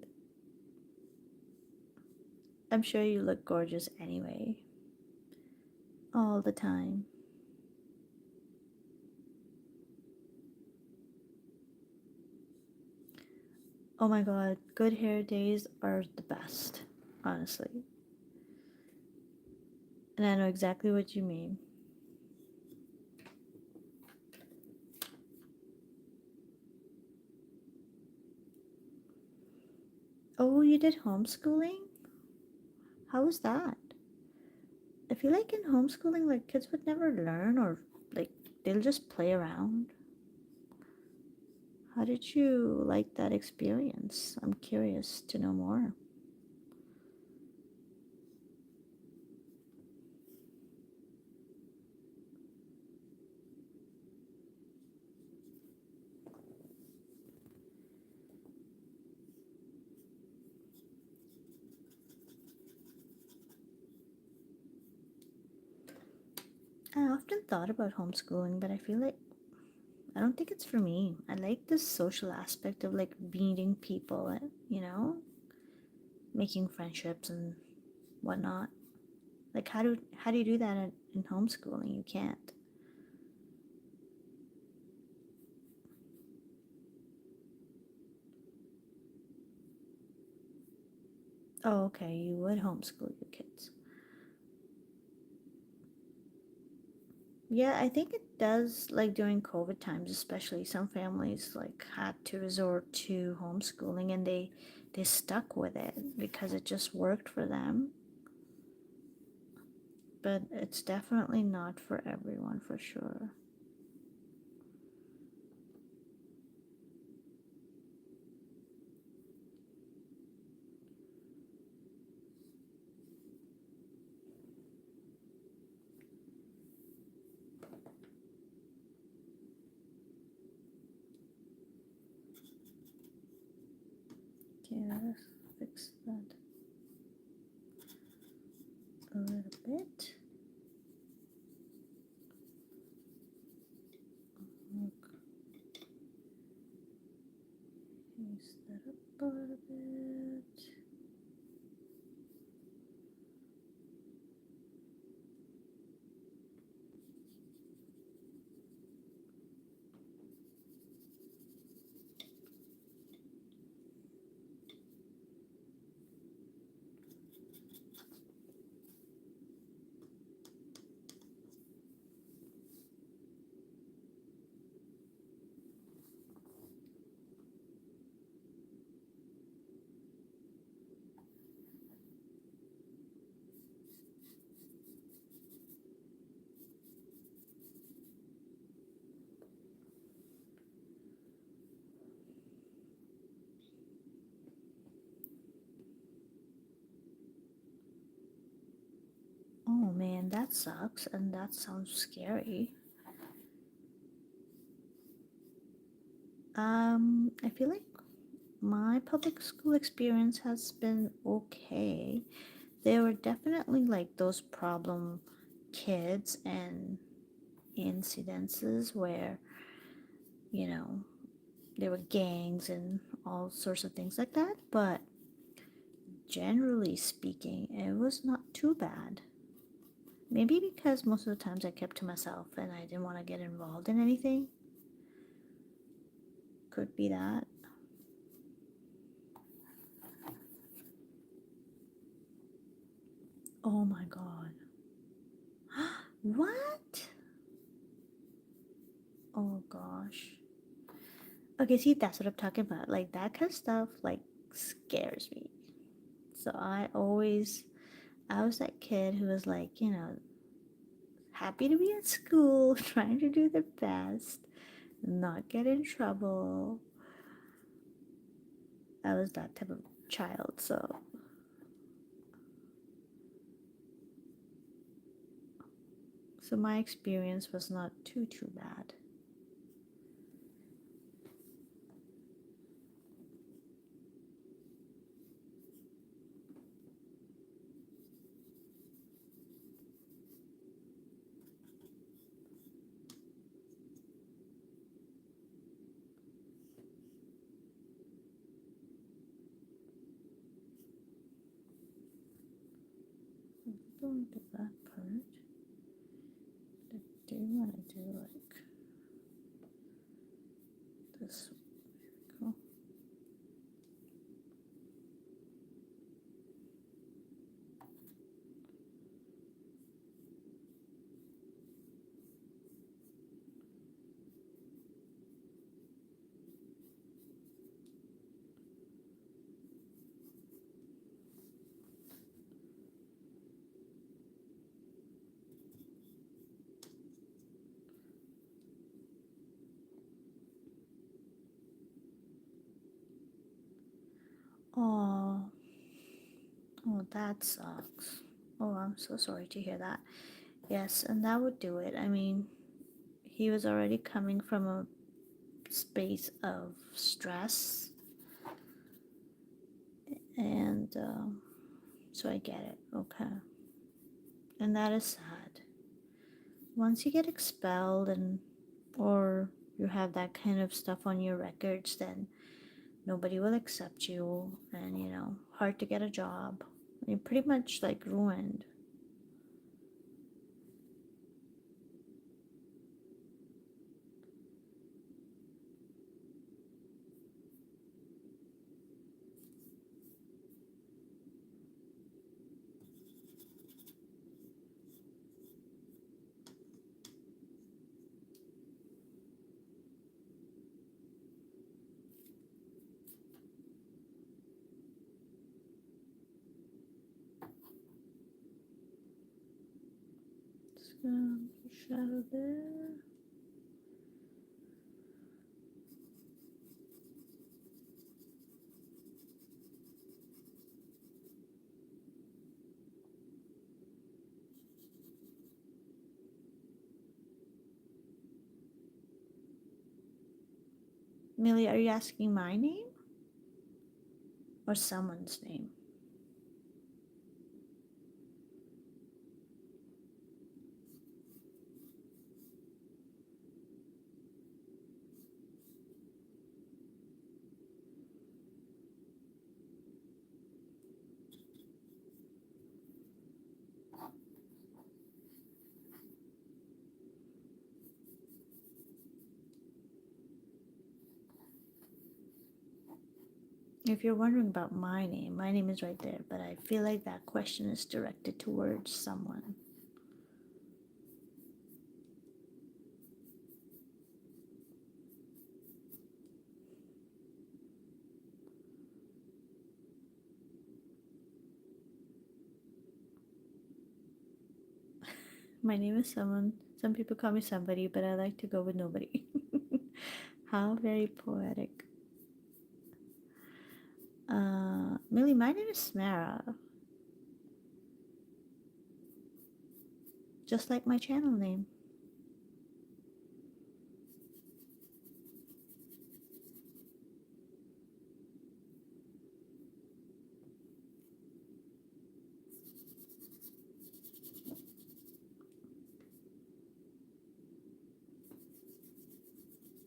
I'm sure you look gorgeous anyway. All the time. Oh my god, good hair days are the best, honestly. And I know exactly what you mean. Oh, you did homeschooling? How was that? I feel like in homeschooling, like kids would never learn or like they'll just play around. How did you like that experience? I'm curious to know more. I often thought about homeschooling, but I feel like I don't think it's for me. I like this social aspect of like meeting people, making friendships and whatnot. Like how do you do that in homeschooling? You can't. Oh, okay. You would homeschool your kids. Yeah, I think it does. Like during COVID times, especially, some families like had to resort to homeschooling, and they stuck with it because it just worked for them. But it's definitely not for everyone, for sure. Okay, let's fix that a little bit. Raise that up a little bit. and that sucks, and that sounds scary. I feel like my public school experience has been okay. There were definitely like those problem kids and incidences where, you know, there were gangs and all sorts of things like that, but generally speaking, it was not too bad. Maybe because most of the times I kept to myself and I didn't want to get involved in anything. Could be that. Oh my god. What? Oh gosh. Okay, see, that's what I'm talking about. Like, that kind of stuff, like, scares me. So I was that kid who was like, happy to be at school, trying to do the best, not get in trouble. I was that type of child, so my experience was not too bad. Going to that part, I do want to do like this. Cool. Oh, oh, that sucks. Oh, I'm so sorry to hear that. Yes, and that would do it. I mean, he was already coming from a space of stress, and so I get it. Okay, and that is sad. Once you get expelled and or you have that kind of stuff on your records, then nobody will accept you, and hard to get a job. You're pretty much like ruined. Just gonna shadow there. Millie, are you asking my name or someone's name? If you're wondering about my name is right there, but I feel like that question is directed towards someone. My name is someone. Some people call me somebody, but I like to go with nobody. How very poetic. Millie, my name is Smara. just like my channel name.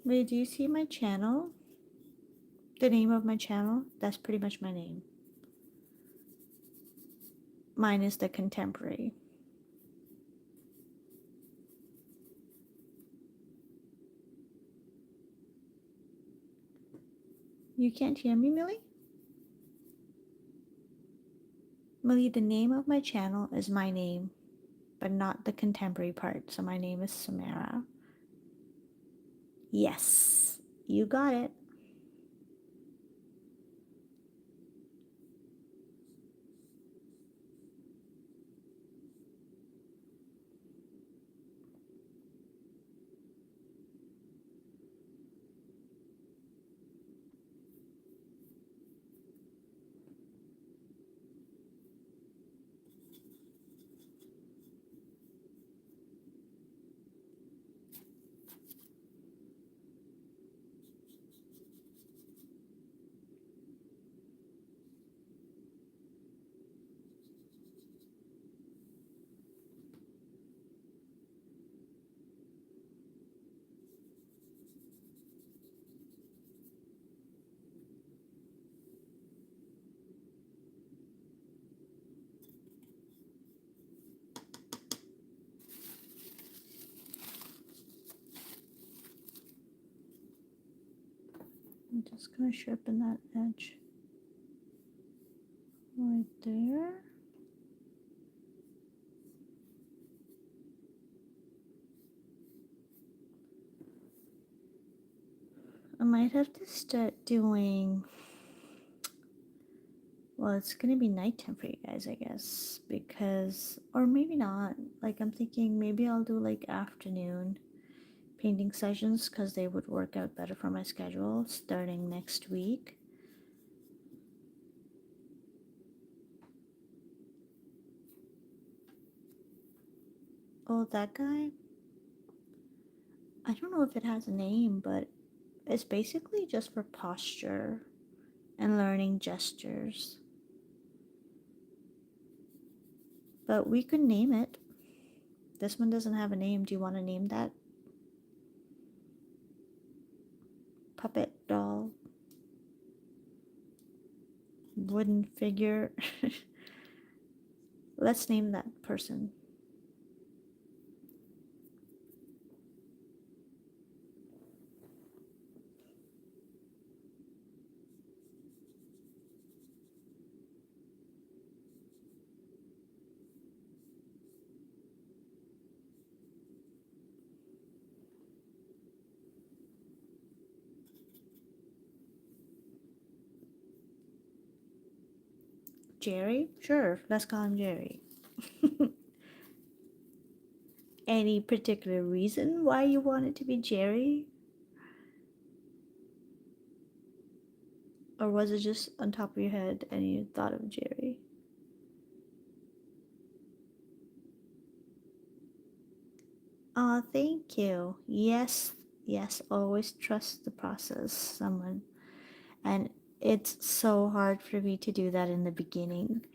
Wait, do you see my channel? The name of my channel? That's pretty much my name. Mine is the contemporary. You can't hear me, Millie? Millie, the name of my channel is my name, but not the contemporary part. So my name is Samara. Yes, you got it. I'm just gonna sharpen that edge right there. I might have to start doing, well, it's gonna be nighttime for you guys, I guess, because, or maybe not. Like, I'm thinking maybe I'll do like afternoon painting sessions because they would work out better for my schedule starting next week. Oh, that guy? I don't know if it has a name, but it's basically just for posture and learning gestures. But we could name it. This one doesn't have a name. Do you want to name that? Puppet doll. Wooden figure. Let's name that person. Jerry? Sure, let's call him Jerry. Any particular reason why you want it to be Jerry? Or was it just on top of your head and you thought of Jerry? Oh, thank you. Yes, yes, always trust the process, someone. And it's so hard for me to do that in the beginning,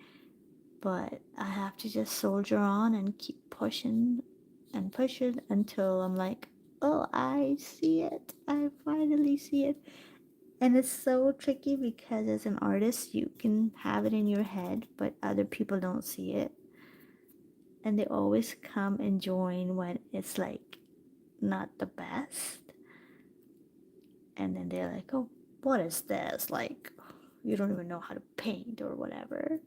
but I have to just soldier on and keep pushing and pushing until I'm like, oh, I see it. I finally see it. And it's so tricky because as an artist, you can have it in your head, but other people don't see it. And they always come and join when it's like not the best. And then they're like, oh, what is this? Like, you don't even know how to paint or whatever.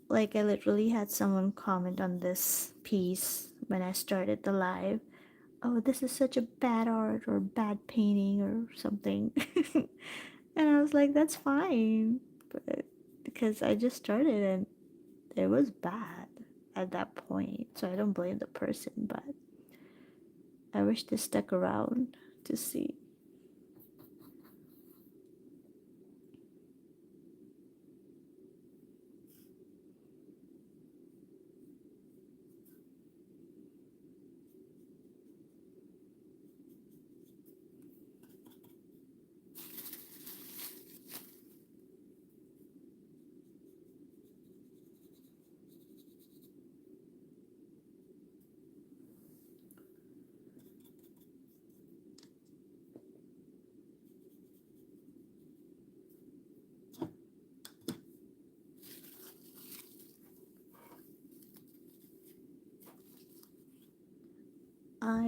Like, I literally had someone comment on this piece when I started the live. Oh, this is such a bad art or bad painting or something. And I was like, that's fine. But because I just started and it was bad at that point. So I don't blame the person, but I wish they stuck around to see.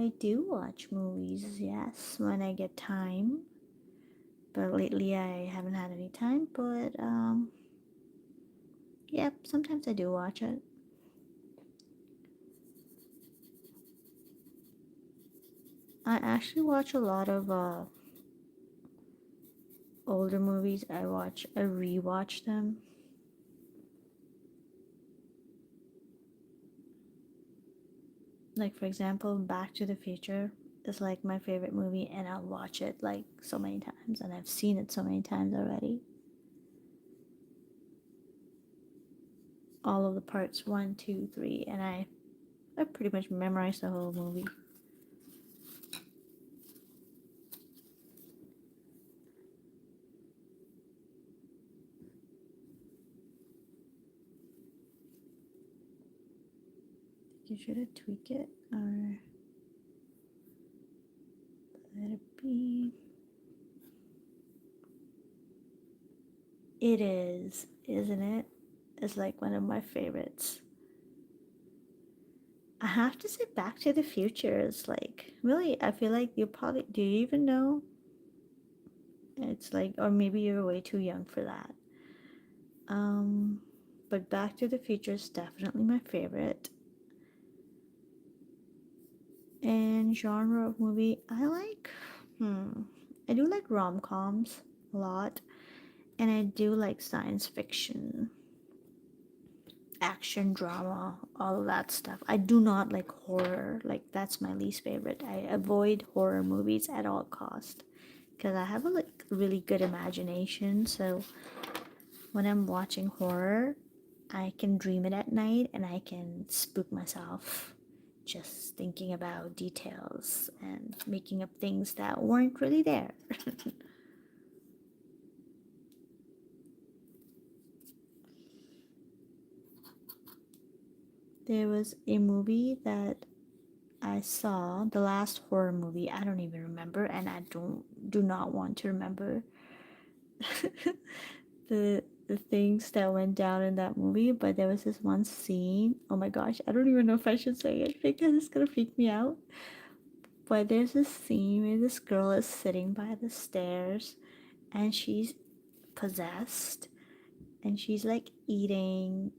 I do watch movies, yes, when I get time. But lately I haven't had any time, but yep, sometimes I do watch it. I actually watch a lot of older movies. I rewatch them. Like for example, Back to the Future is like my favorite movie, and I'll watch it like so many times, and I've seen it so many times already. All of the parts, one, two, three, and I pretty much memorized the whole movie. You should tweak it or let it be. It is, isn't it? It's like one of my favorites. I have to say, Back to the Future is like really. I feel like you probably do. You even know? It's like, or maybe you're way too young for that. Um, but Back to the Future is definitely my favorite. And genre of movie, I do like rom coms a lot, and I do like science fiction, action drama, all of that stuff. I do not like horror. Like that's my least favorite. I avoid horror movies at all cost because I have a like really good imagination. So when I'm watching horror, I can dream it at night and I can spook myself just thinking about details and making up things that weren't really there. There was a movie that I saw, the last horror movie. I don't even remember, and I do not want to remember the things that went down in that movie. But there was this one scene. Oh my gosh, I don't even know if I should say it because it's gonna freak me out. But there's this scene where this girl is sitting by the stairs, and she's possessed, and she's like eating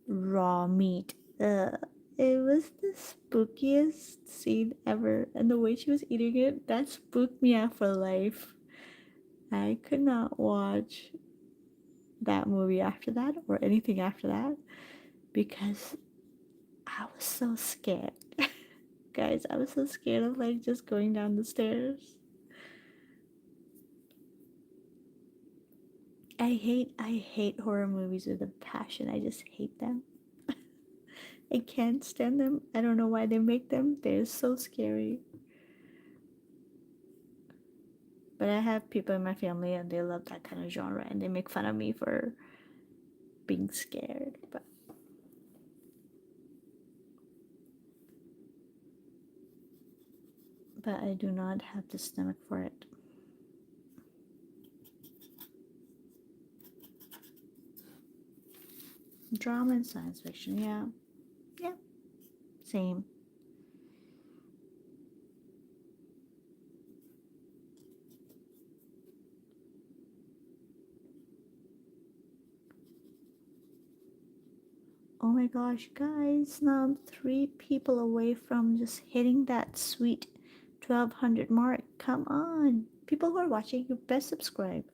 raw meat. It was the spookiest scene ever, and the way she was eating it, that spooked me out for life. I could not watch that movie after that or anything after that because I was so scared. Guys, I was so scared of like just going down the stairs. I hate horror movies with a passion. I just hate them. I can't stand them. I don't know why they make them. They're so scary. But I have people in my family and they love that kind of genre and they make fun of me for being scared. But I do not have the stomach for it. Drama and science fiction, yeah. Yeah, same. Oh my gosh, guys, now I'm 3 people away from just hitting that sweet 1200 mark. Come on. People who are watching, you best subscribe.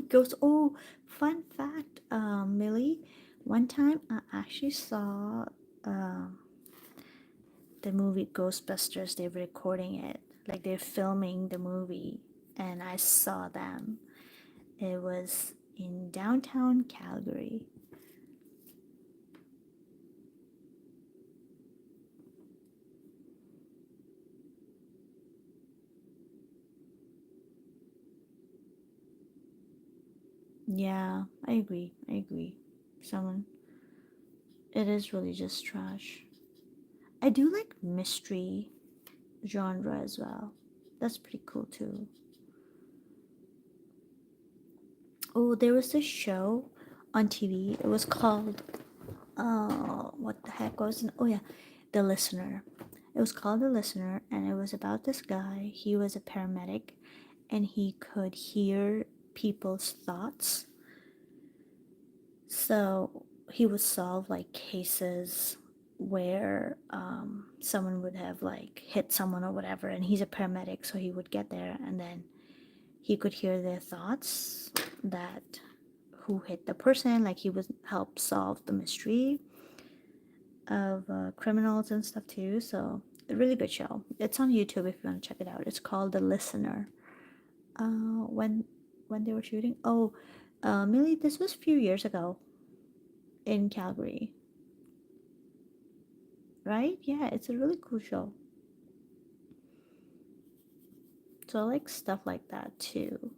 Goes, oh, fun fact, Millie. One time I actually saw um, the movie Ghostbusters. They were recording it, like they're filming the movie, and I saw them. It was in downtown Calgary. Yeah, I agree. I agree. Someone, it is really just trash. I do like mystery genre as well. That's pretty cool too. Oh, there was this show on TV. It was called what the heck was it? Oh yeah, The Listener. It was called The Listener, and it was about this guy. He was a paramedic, and he could hear people's thoughts. So he would solve like cases where someone would have like hit someone or whatever, and he's a paramedic, so he would get there, and then he could hear their thoughts, that who hit the person, like he would help solve the mystery of criminals and stuff too. So a really good show. It's on YouTube if you want to check it out. It's called The Listener. When they were shooting, Millie, this was a few years ago in Calgary, right? Yeah, it's a really cool show. So I like stuff like that too.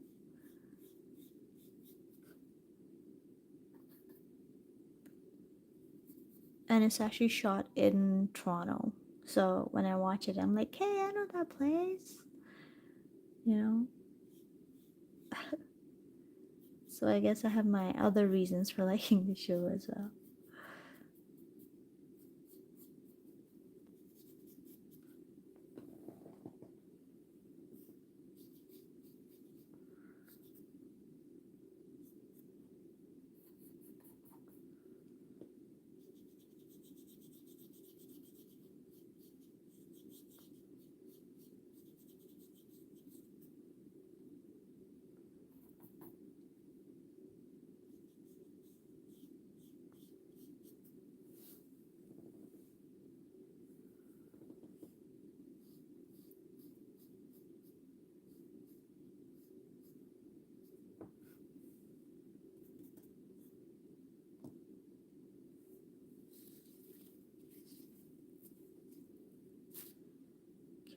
And it's actually shot in Toronto. So when I watch it, I'm like, hey, I know that place. You know? So I guess I have my other reasons for liking the show as well.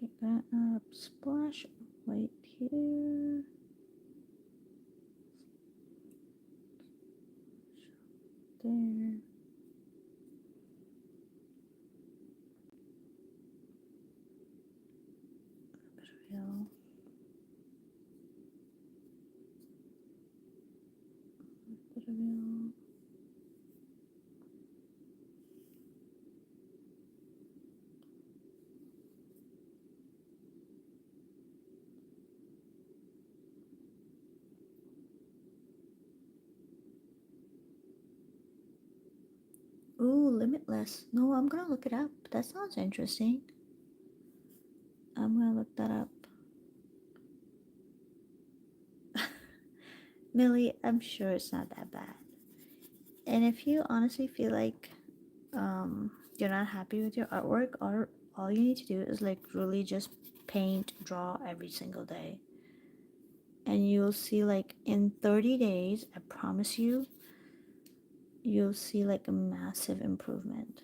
Okay, gonna splash right here. There. Bit of yellow. Bit of yellow. Ooh, Limitless. No, I'm gonna look it up. That sounds interesting. I'm gonna look that up. Millie, I'm sure it's not that bad. And if you honestly feel like you're not happy with your artwork, or all you need to do is like really just paint, draw every single day. And you'll see like in 30 days, I promise you, you'll see like a massive improvement.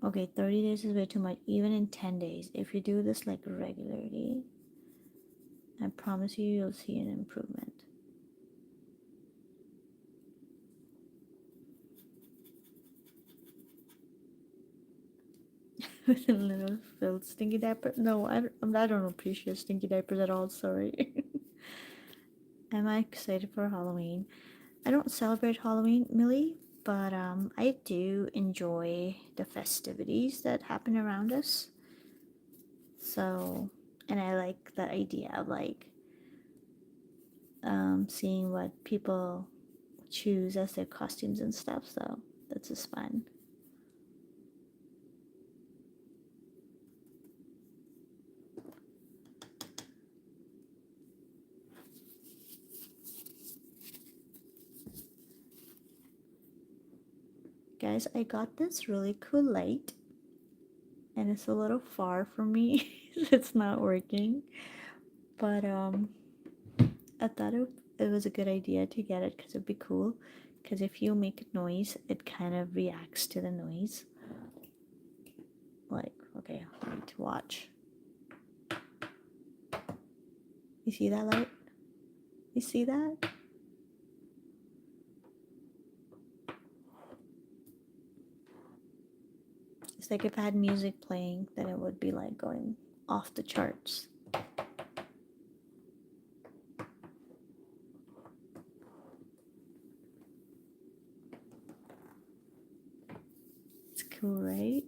Okay, 30 days is way too much. Even in 10 days, if you do this like regularly, I promise you, you'll see an improvement. With a little filled stinky diaper. No, I don't appreciate stinky diapers at all. Sorry. Am I excited for Halloween? I don't celebrate Halloween, Millie, but I do enjoy the festivities that happen around us. So, and I like the idea of like seeing what people choose as their costumes and stuff. So that's just fun. Guys, I got this really cool light, and it's a little far from me. It's not working, but I thought it was a good idea to get it because it'd be cool. Because if you make a noise, it kind of reacts to the noise. Like, okay, I need to watch. You see that light? You see that? It's like if I had music playing, then it would be like going off the charts. It's cool, right?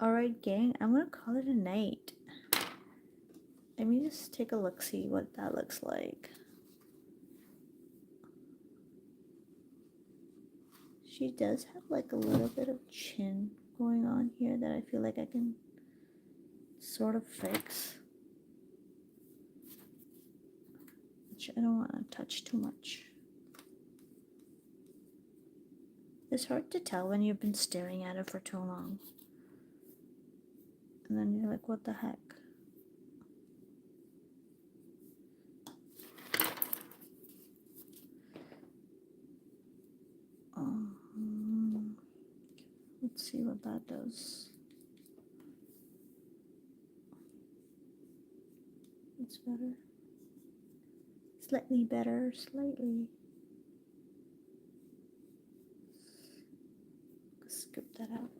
Alright, gang, I'm gonna call it a night. Let me just take a look, see what that looks like. She does have like a little bit of chin going on here that I feel like I can sort of fix. Which I don't want to touch too much. It's hard to tell when you've been staring at it for too long. And then you're like, what the heck? Let's see what that does. It's better. Slightly better, slightly. Scoop that out.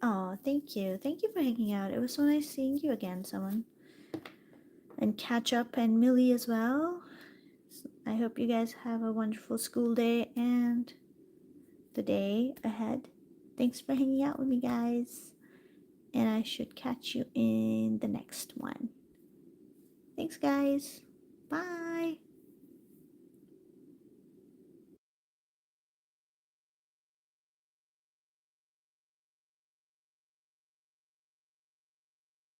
Oh, thank you. Thank you for hanging out. It was so nice seeing you again, someone. And catch up, and Millie as well. I hope you guys have a wonderful school day and the day ahead. Thanks for hanging out with me, guys. And I should catch you in the next one. Thanks, guys.